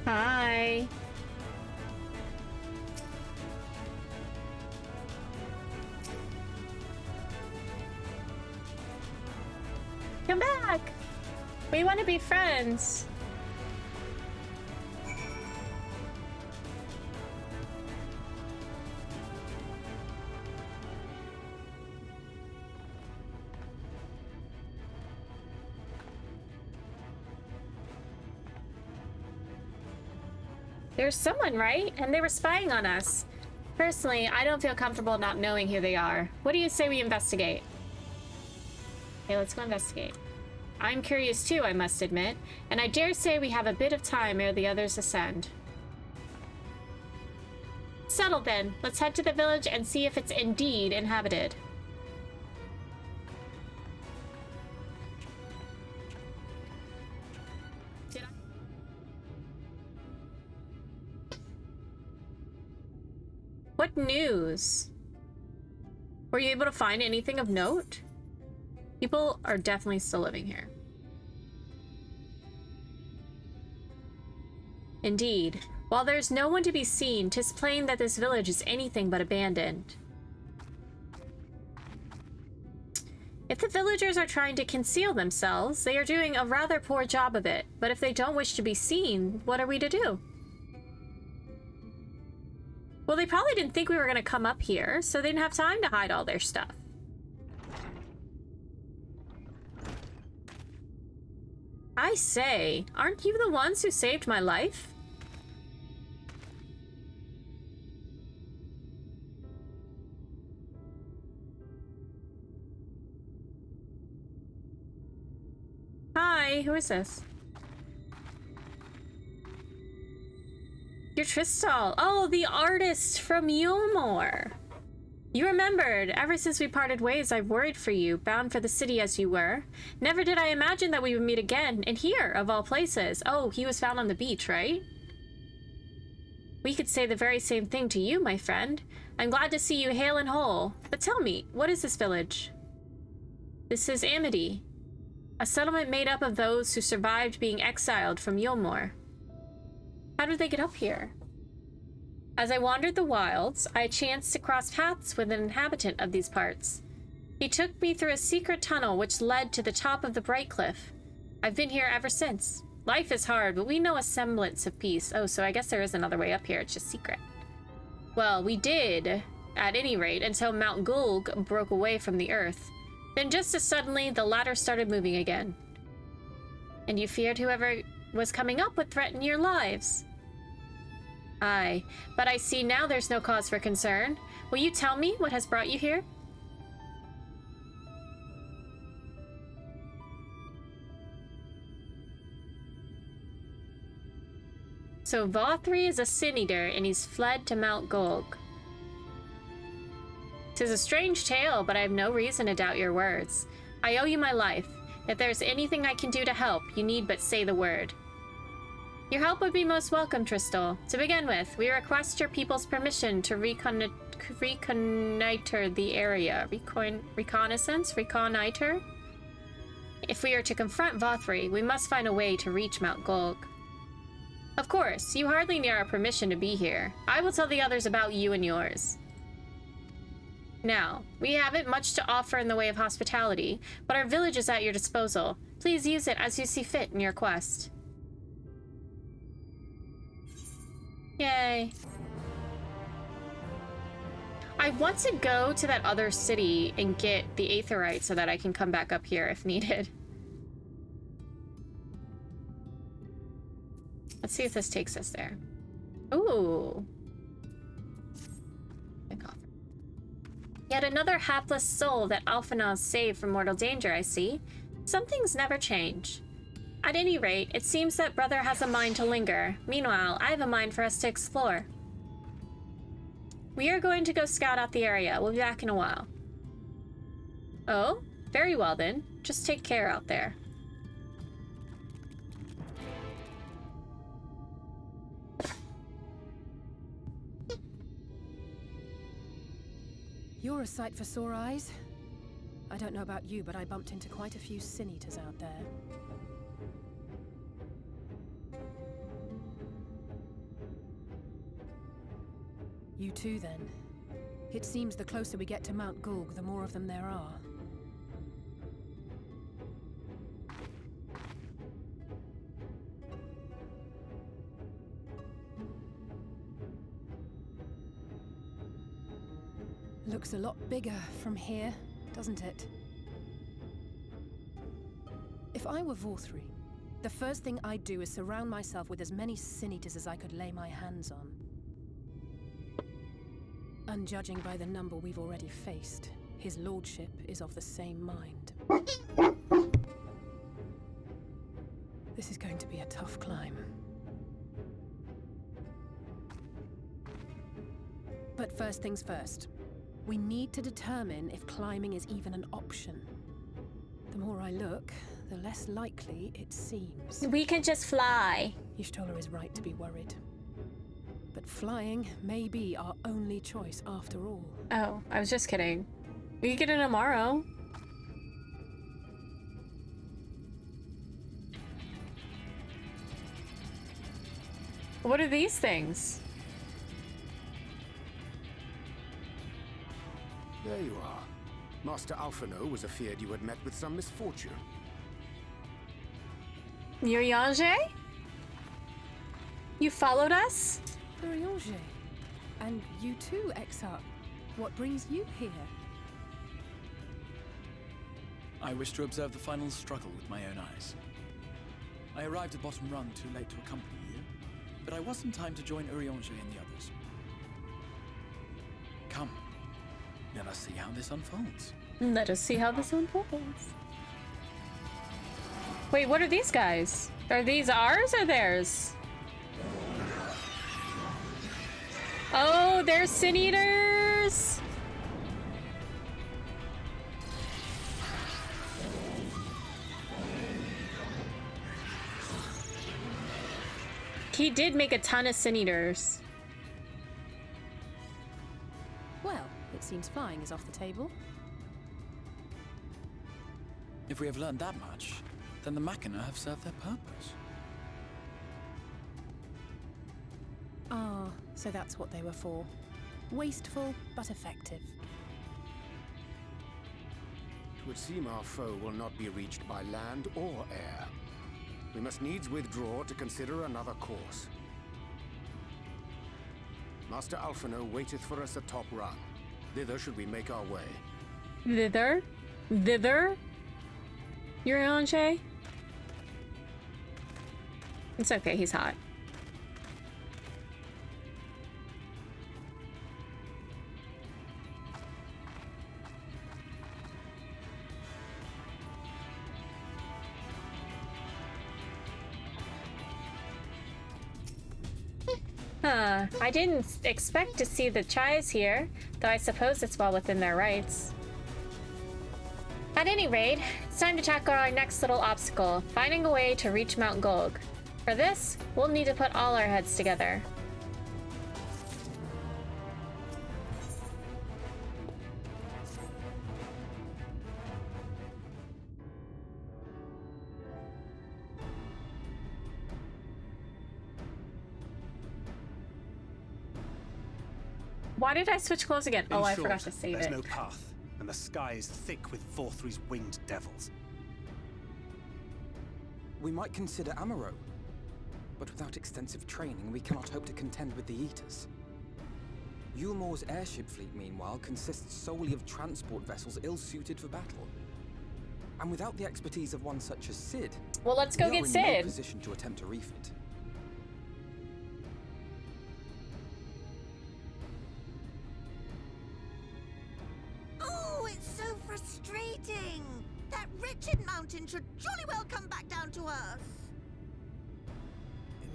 S1: Hi. Come back. We want to be friends. There's someone, right? And they were spying on us. Personally, I don't feel comfortable not knowing who they are. What do you say we investigate? Okay, let's go investigate. I'm curious too, I must admit, and I dare say we have a bit of time ere the others ascend. Settled then. Let's head to the village and see if it's indeed inhabited. What news? Were you able to find anything of note? People are definitely still living here. Indeed. While there's no one to be seen, 'tis plain that this village is anything but abandoned. If the villagers are trying to conceal themselves, they are doing a rather poor job of it. But if they don't wish to be seen, what are we to do? Well, they probably didn't think we were going to come up here, so they didn't have time to hide all their stuff. I say, aren't you the ones who saved my life? Hi, who is this? You're Tristal. Oh, the artist from Yulmore. You remembered. Ever since we parted ways, I've worried for you, bound for the city as you were. Never did I imagine that we would meet again, and here, of all places. Oh, he was found on the beach, right? We could say the very same thing to you, my friend. I'm glad to see you hale and whole. But tell me, what is this village? This is Amity, a settlement made up of those who survived being exiled from Yulmore. How did they get up here? As I wandered the wilds, I chanced to cross paths with an inhabitant of these parts. He took me through a secret tunnel which led to the top of the Bright Cliff. I've been here ever since. Life is hard, but we know a semblance of peace. Oh, so I guess there is another way up here. It's just secret. Well, we did, at any rate, until Mount Gulg broke away from the earth. Then just as suddenly, the latter started moving again. And you feared whoever was coming up would threaten your lives. Aye, but I see now there's no cause for concern. Will you tell me what has brought you here? So Vothri is a Sin Eater, and he's fled to Mount Gulg. 'Tis a strange tale, but I have no reason to doubt your words. I owe you my life. If there's anything I can do to help, you need but say the word. Your help would be most welcome, Tristal. To begin with, we request your people's permission to reconnoiter the area. Reconnaissance? Reconnoiter? If we are to confront Vothri, we must find a way to reach Mount Gulg. Of course, you hardly need our permission to be here. I will tell the others about you and yours. Now, we haven't much to offer in the way of hospitality, but our village is at your disposal. Please use it as you see fit in your quest. Yay. I want to go to that other city and get the Aetherite so that I can come back up here if needed. Let's see if this takes us there. Ooh. Yet another hapless soul that Alphinaud saved from mortal danger, I see. Some things never change. At any rate, it seems that brother has a mind to linger. Meanwhile, I have a mind for us to explore. We are going to go scout out the area. We'll be back in a while. Oh? Very well then. Just take care out there.
S6: You're a sight for sore eyes. I don't know about you, but I bumped into quite a few Sin Eaters out there. You too, then. It seems the closer we get to Mount Gulg, the more of them there are. Looks a lot bigger from here, doesn't it? If I were Vothri, the first thing I'd do is surround myself with as many Sin Eaters as I could lay my hands on. And judging by the number we've already faced, his lordship is of the same mind. This is going to be a tough climb. But first things first. We need to determine if climbing is even an option. The more I look, the less likely it seems.
S1: We can just fly.
S6: Y'shtola is right to be worried. But flying may be our only choice after all.
S1: Oh, I was just kidding. We can get it tomorrow. What are these things?
S2: There you are. Master Alphinaud was afeard you had met with some misfortune.
S1: Urianger? You followed us?
S6: Urianger. And you too, Exarch. What brings you here?
S14: I wish to observe the final struggle with my own eyes. I arrived at Bottom Rung too late to accompany you, but I was in time to join Urianger and the others. Come, let us see how this unfolds.
S1: Let us see how this unfolds. Wait, what are these guys? Are these ours or theirs? Oh, they're Sin Eaters! he did make a ton of sin eaters.
S6: Well, it seems flying is off the table.
S14: If we have learned that much, then the Machina have served their purpose.
S6: Ah, so that's what they were for. Wasteful, but effective.
S2: It would seem our foe will not be reached by land or air. We must needs withdraw to consider another course. Master Alphino waiteth for us atop run. Thither should we make our way.
S1: Thither? Thither? Urianger? It's okay, he's hot. Huh, I didn't expect to see the Chais here, though I suppose it's well within their rights. At any rate, it's time to tackle our next little obstacle, finding a way to reach Mount Golg. For this, we'll need to put all our heads together. Why did I switch clothes again? Oh, I forgot to save it.
S7: There's no path, and the sky is thick with Vorthry's winged devils.
S3: We might consider Amaro, but without extensive training, we cannot hope to contend with the Eaters. Yulmor's airship fleet, meanwhile, consists solely of transport vessels ill-suited for battle. And without the expertise of one such as Sid,
S1: well, let's go get Sid.
S3: We are in no position to attempt a refit.
S10: Frustrating! That wretched mountain should jolly well come back down to earth.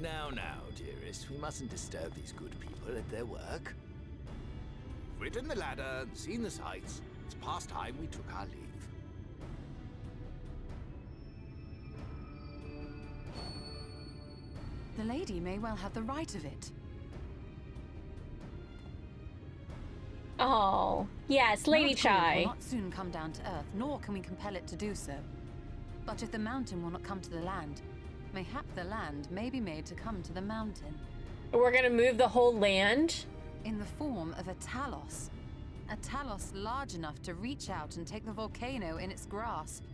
S15: Now, dearest, we mustn't disturb these good people at their work. We've ridden the ladder and seen the sights. It's past time we took our leave.
S8: The lady may well have the right of it.
S1: Oh, yes, Lady
S8: Mount Golg
S1: Chai.
S8: will not soon come down to Earth, nor can we compel it to do so. But if the mountain will not come to the land, mayhap the land may be made to come to the mountain.
S1: We're gonna move the whole land?
S8: In the form of a Talos. A Talos large enough to reach out and take the volcano in its grasp.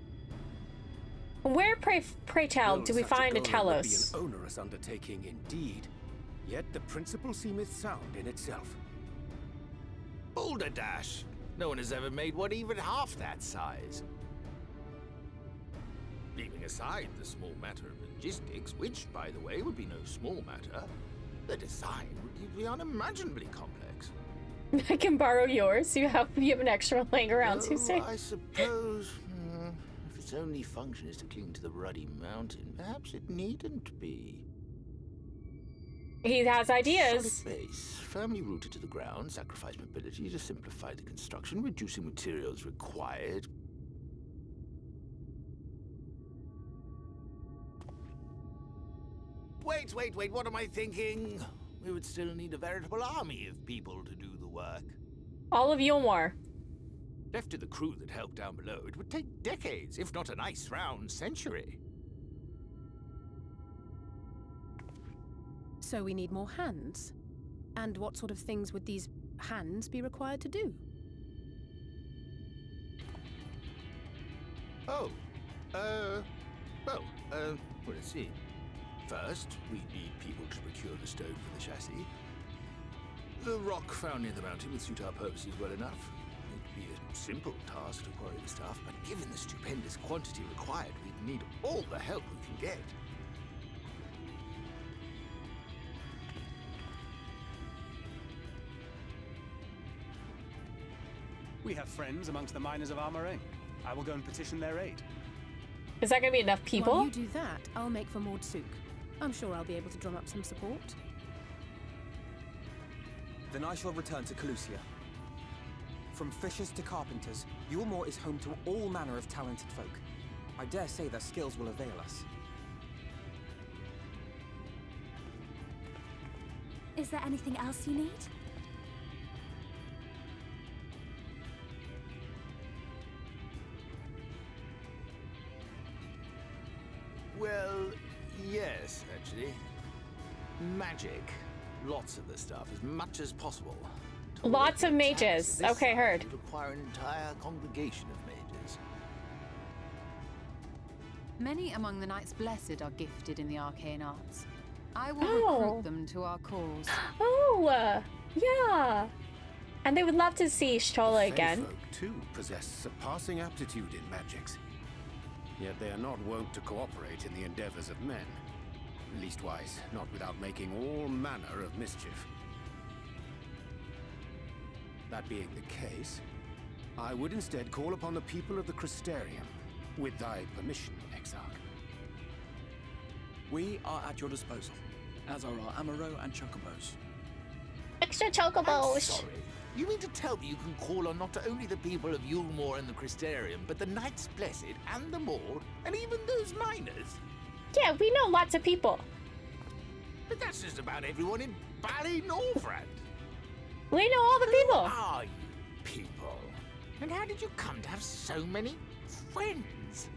S1: Where, pray tell, do we find a Talos?
S2: Would be an onerous undertaking indeed. Yet the principle seemeth sound in itself.
S15: Balderdash! No one has ever made one even half that size. Leaving aside the small matter of logistics, which, by the way, would be no small matter, the design would be unimaginably complex.
S1: I can borrow yours. You have an extra laying around, Tuesday.
S15: I suppose if its only function is to cling to the ruddy mountain, perhaps it needn't be.
S1: He has ideas.
S15: Solid base, firmly rooted to the ground, sacrifice mobility to simplify the construction, reducing materials required. Wait, what am I thinking? We would still need a veritable army of people to do the work.
S1: All of Yulmor.
S15: Left to the crew that helped down below, it would take decades, if not a nice round century.
S6: So we need more hands. And what sort of things would these hands be required to do?
S15: Well, let's see. First, we'd need people to procure the stone for the chassis. The rock found near the mountain would suit our purposes well enough. It'd be a simple task to quarry the stuff, but given the stupendous quantity required, we'd need all the help we can get.
S7: We have friends amongst the miners of Armoring. I will go and petition their aid.
S1: Is that going to be enough people?
S6: While you do that, I'll make for Mordsuk. I'm sure I'll be able to drum up some support.
S3: Then I shall return to Calusia. From fishers to carpenters, Yulmor is home to all manner of talented folk. I dare say their skills will avail us.
S4: Is there anything else you need?
S15: Well, yes, actually. Magic. Lots of the stuff, as much as possible.
S1: Lots of mages. Okay, heard.
S15: Would require an entire congregation of mages.
S8: Many among the Knights Blessed are gifted in the arcane arts. I will recruit them to our cause.
S1: Oh, yeah. And they would love to see Stola again.
S2: Folk, too, possess surpassing aptitude in magics. Yet they are not wont to cooperate in the endeavors of men. Leastwise, not without making all manner of mischief. That being the case, I would instead call upon the people of the Crystarium, with thy permission, Exarch.
S14: We are at your disposal, as are our Amaro and Chocobos.
S1: Extra
S15: I'm
S1: Chocobos!
S15: sorry. You mean to tell me you can call on not only the people of Yulmore and the Crystarium, but the Knights Blessed and the Maud, and even those miners?
S1: Yeah, we know lots of people.
S15: But that's just about everyone in Ballynorvrand.
S1: We know all the people.
S15: Who are you people? And how did you come to have so many friends?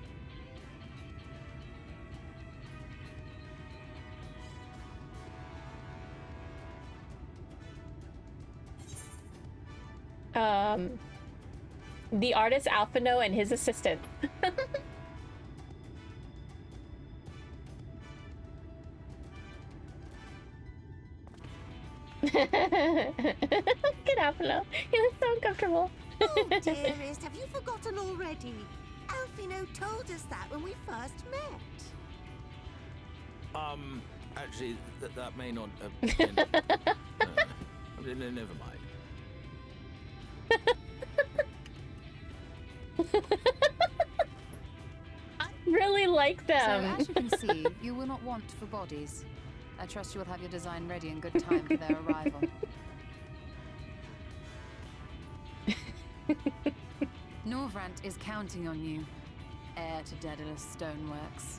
S1: The artist Alphino and his assistant. Get Alphino. He looks so uncomfortable.
S10: Oh, dearest, have you forgotten already? Alfino told us that when we first met.
S15: Actually, that may not have been... never mind.
S1: I really like them.
S8: So, as you can see, you will not want for bodies. I trust you will have your design ready in good time for their arrival. Norvrant is counting on you, heir to Daedalus Stoneworks.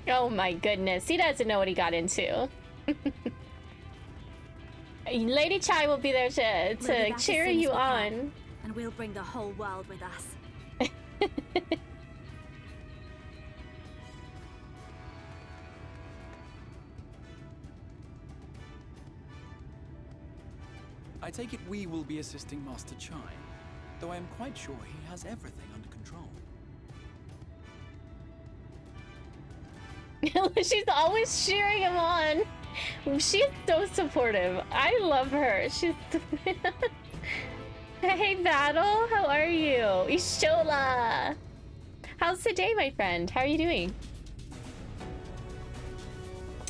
S1: Oh my goodness, he doesn't know what he got into. Lady Chai will be there to cheer you on.
S4: And we'll bring the whole world with us.
S14: I take it we will be assisting Master Chai, though I am quite sure he has everything under control.
S1: She's always cheering him on. She's so supportive. I love her. She's... Hey, Battle. How are you? Ishola. How's the day, my friend? How are you doing?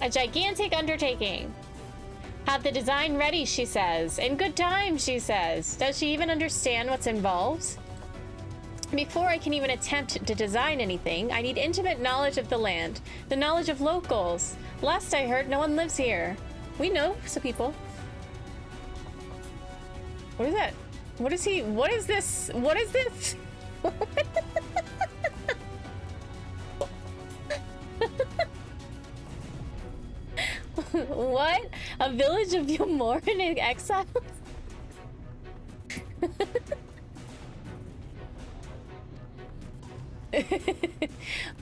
S1: A gigantic undertaking. Have the design ready, she says. In good time, she says. Does she even understand what's involved? Before I can even attempt to design anything, I need intimate knowledge of the land, the knowledge of locals. Last I heard, no one lives here. We know some people. What is that? What is he? What is this? What is this? What? A village of Yulmore in exile?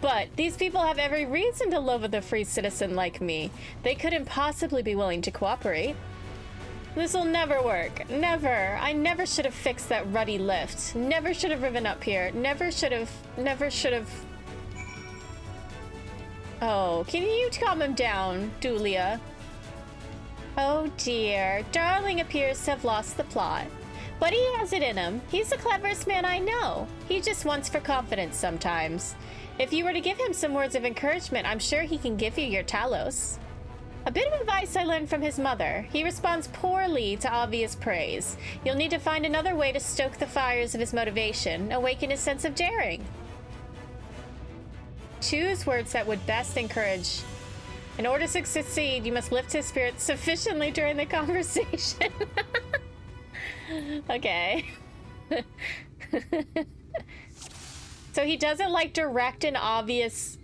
S1: But these people have every reason to love a free citizen like me. They couldn't possibly be willing to cooperate. This'll never work. Never. I never should have fixed that ruddy lift. Never should have driven up here. Never should have. Oh, can you calm him down, Dulia? Oh dear. Darling appears to have lost the plot. But he has it in him. He's the cleverest man I know. He just wants for confidence sometimes. If you were to give him some words of encouragement, I'm sure he can give you your Talos. A bit of advice I learned from his mother. He responds poorly to obvious praise. You'll need to find another way to stoke the fires of his motivation, awaken his sense of daring. Choose words that would best encourage. In order to succeed, you must lift his spirits sufficiently during the conversation. Okay. So he doesn't like direct and obvious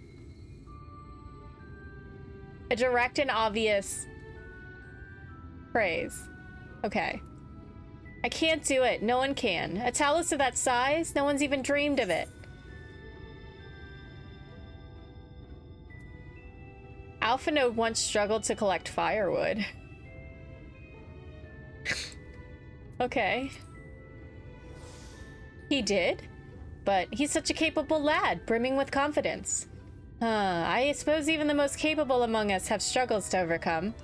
S1: A direct and obvious phrase. Okay. I can't do it. No one can. A talus of that size? No one's even dreamed of it. Alphanode once struggled to collect firewood. Okay. He did? But he's such a capable lad, brimming with confidence. I suppose even the most capable among us have struggles to overcome.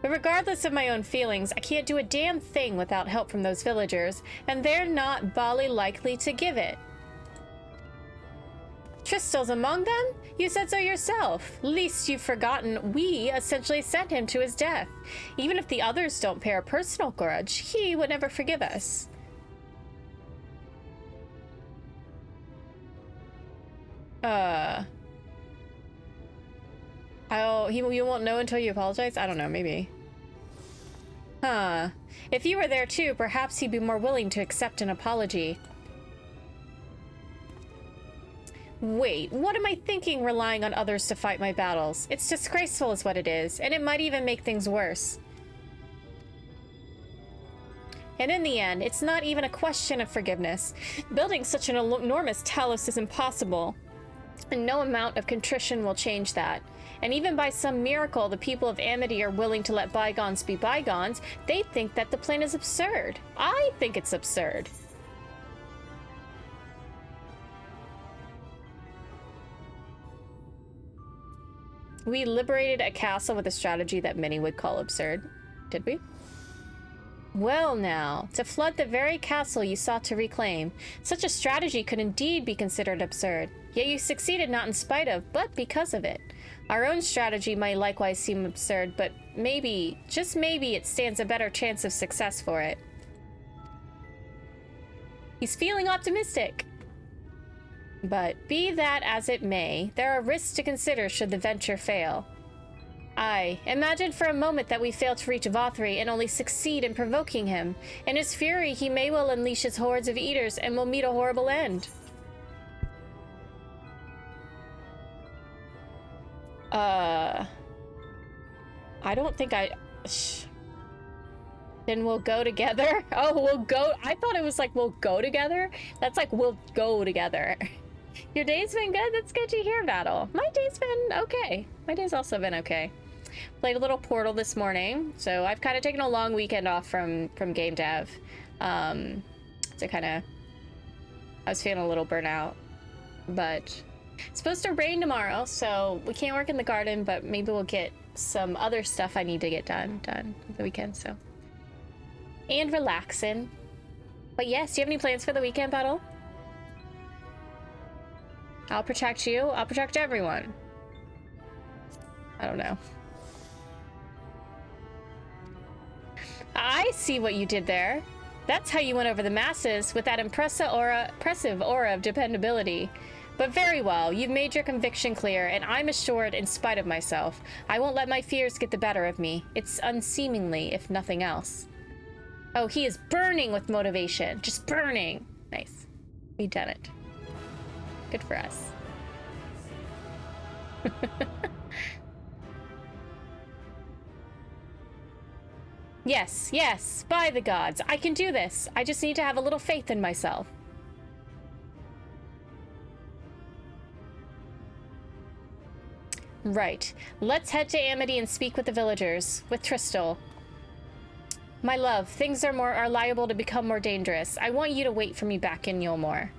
S1: But regardless of my own feelings, I can't do a damn thing without help from those villagers, and they're not bally likely to give it. Tristel's among them? You said so yourself. Least you've forgotten, we essentially sent him to his death. Even if the others don't bear a personal grudge, he would never forgive us. You won't know until you apologize? I don't know, maybe. Huh. If you were there too, perhaps he'd be more willing to accept an apology. Wait, what am I thinking relying on others to fight my battles? It's disgraceful is what it is, and it might even make things worse. And in the end, it's not even a question of forgiveness. Building such an enormous talus is impossible, and no amount of contrition will change that. And even by some miracle, the people of Amity are willing to let bygones be bygones. They think that the plan is absurd. I think it's absurd. We liberated a castle with a strategy that many would call absurd. Did we? Well now, to flood the very castle you sought to reclaim. Such a strategy could indeed be considered absurd. Yet you succeeded not in spite of, but because of it. Our own strategy might likewise seem absurd, but maybe, just maybe, it stands a better chance of success for it. He's feeling optimistic. But be that as it may, there are risks to consider should the venture fail. Aye, imagine for a moment that we fail to reach Vothri and only succeed in provoking him. In his fury, he may well unleash his hordes of eaters and will meet a horrible end. I don't think Then we'll go together? Oh, we'll go. I thought it was like we'll go together. That's like we'll go together. Your day's been good? That's good to hear, Battle. My day's been okay. My day's also been okay. Played a little Portal this morning, so I've kind of taken a long weekend off from game dev. To kind of... I was feeling a little burnout. But it's supposed to rain tomorrow, so we can't work in the garden, but maybe we'll get some other stuff I need to get done the weekend, so... And relaxing. But yes, do you have any plans for the weekend, Battle? I'll protect you. I'll protect everyone. I don't know. I see what you did there. That's how you went over the masses with that impressive aura of dependability. But very well, you've made your conviction clear, and I'm assured in spite of myself. I won't let my fears get the better of me. It's unseemly, if nothing else. Oh, he is burning with motivation. Just burning. Nice. We done it. Good for us. Yes, yes, by the gods. I can do this. I just need to have a little faith in myself. Right. Let's head to Amity and speak with the villagers. With Tristel. My love, things are liable to become more dangerous. I want you to wait for me back in Yulmore.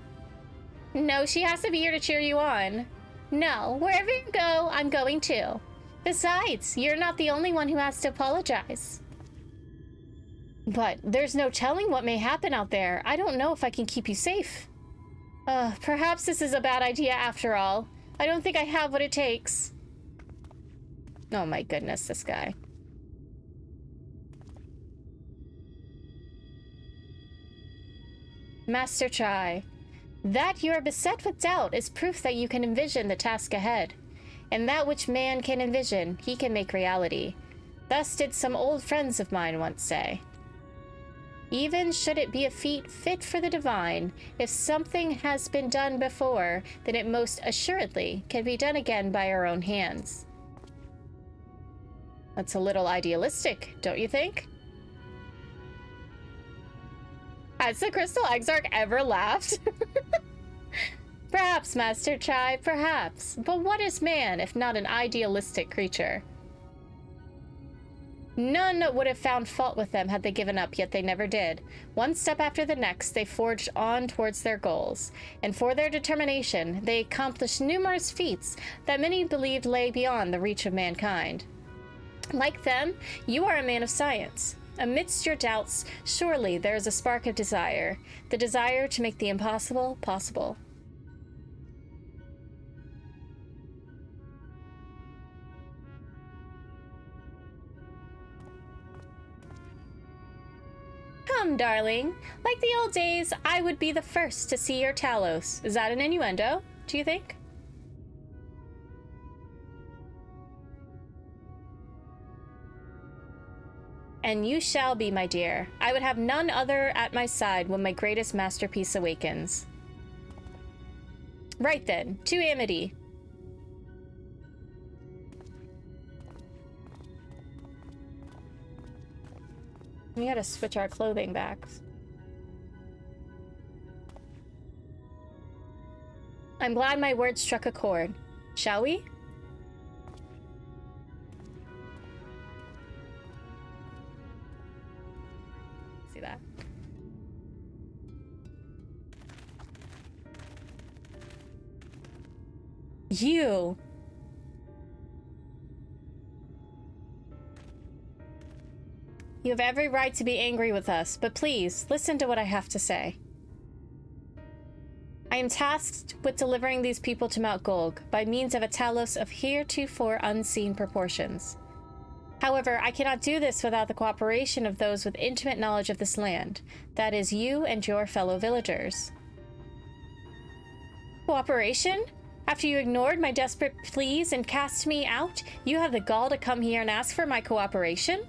S1: No, she has to be here to cheer you on. No, wherever you go, I'm going too. Besides, you're not the only one who has to apologize. But there's no telling what may happen out there. I don't know if I can keep you safe. Perhaps this is a bad idea after all. I don't think I have what it takes. Oh my goodness, this guy. Master Chai, that you are beset with doubt is proof that you can envision the task ahead. And that which man can envision, he can make reality. Thus did some old friends of mine once say. Even should it be a feat fit for the divine, if something has been done before, then it most assuredly can be done again by our own hands. That's a little idealistic, don't you think? Has the Crystal Exarch ever laughed? Perhaps, Master Chai, perhaps. But what is man if not an idealistic creature? None would have found fault with them had they given up, yet they never did. One step after the next, they forged on towards their goals. And for their determination, they accomplished numerous feats that many believed lay beyond the reach of mankind. Like them, you are a man of science. Amidst your doubts, surely there is a spark of desire. The desire to make the impossible possible. Come, darling. Like the old days, I would be the first to see your Talos. Is that an innuendo, do you think? And you shall be, my dear. I would have none other at my side when my greatest masterpiece awakens. Right then, to Amity. We gotta switch our clothing back. I'm glad my words struck a chord. Shall we? See that? You! You have every right to be angry with us, but please, listen to what I have to say. I am tasked with delivering these people to Mount Golg by means of a Talos of heretofore unseen proportions. However, I cannot do this without the cooperation of those with intimate knowledge of this land. That is you and your fellow villagers. Cooperation? After you ignored my desperate pleas and cast me out, you have the gall to come here and ask for my cooperation?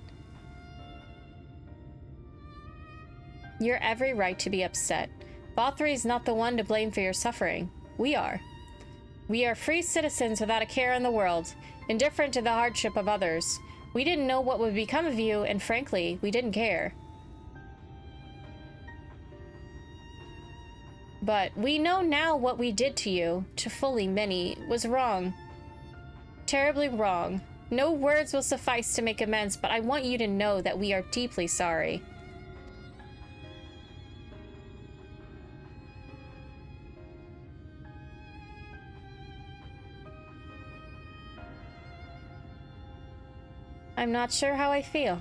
S1: You're every right to be upset. Bothri is not the one to blame for your suffering. We are. We are free citizens without a care in the world, indifferent to the hardship of others. We didn't know what would become of you, and frankly, we didn't care. But we know now what we did to you, to fully many, was wrong. Terribly wrong. No words will suffice to make amends, but I want you to know that we are deeply sorry. I'm not sure how I feel.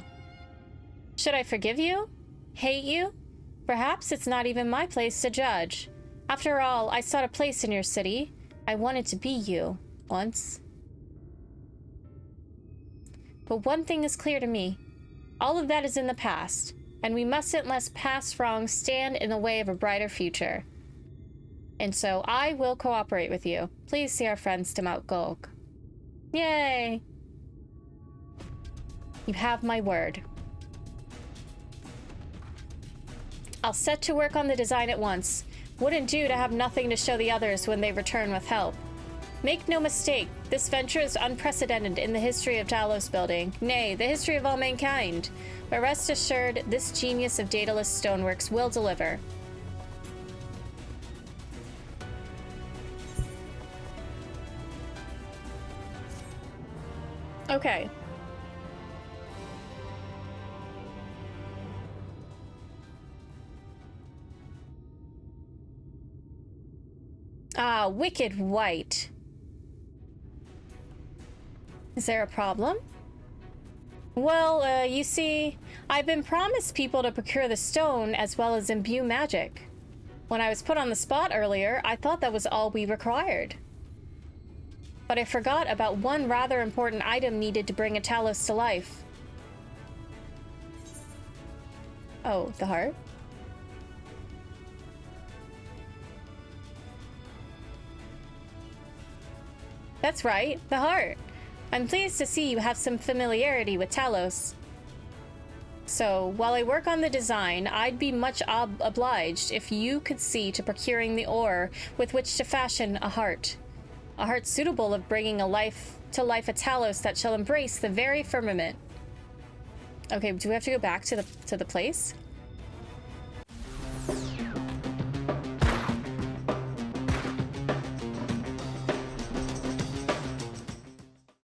S1: Should I forgive you? Hate you? Perhaps it's not even my place to judge. After all, I sought a place in your city. I wanted to be you, once. But one thing is clear to me. All of that is in the past, and we mustn't let past wrongs stand in the way of a brighter future. And so I will cooperate with you. Please see our friends to Mount Golg. Yay! You have my word. I'll set to work on the design at once. Wouldn't do to have nothing to show the others when they return with help. Make no mistake, this venture is unprecedented in the history of Talos building, nay, the history of all mankind. But rest assured, this genius of Daedalus Stoneworks will deliver. Okay. Ah, Wicked White. Is there a problem? Well, you see, I've been promised people to procure the stone as well as imbue magic. When I was put on the spot earlier, I thought that was all we required. But I forgot about one rather important item needed to bring a Talos to life. Oh, the heart? That's right, the heart. I'm pleased to see you have some familiarity with Talos. So, while I work on the design, I'd be much obliged if you could see to procuring the ore with which to fashion a heart. A heart suitable of bringing to life a Talos that shall embrace the very firmament. Okay, do we have to go back to the place?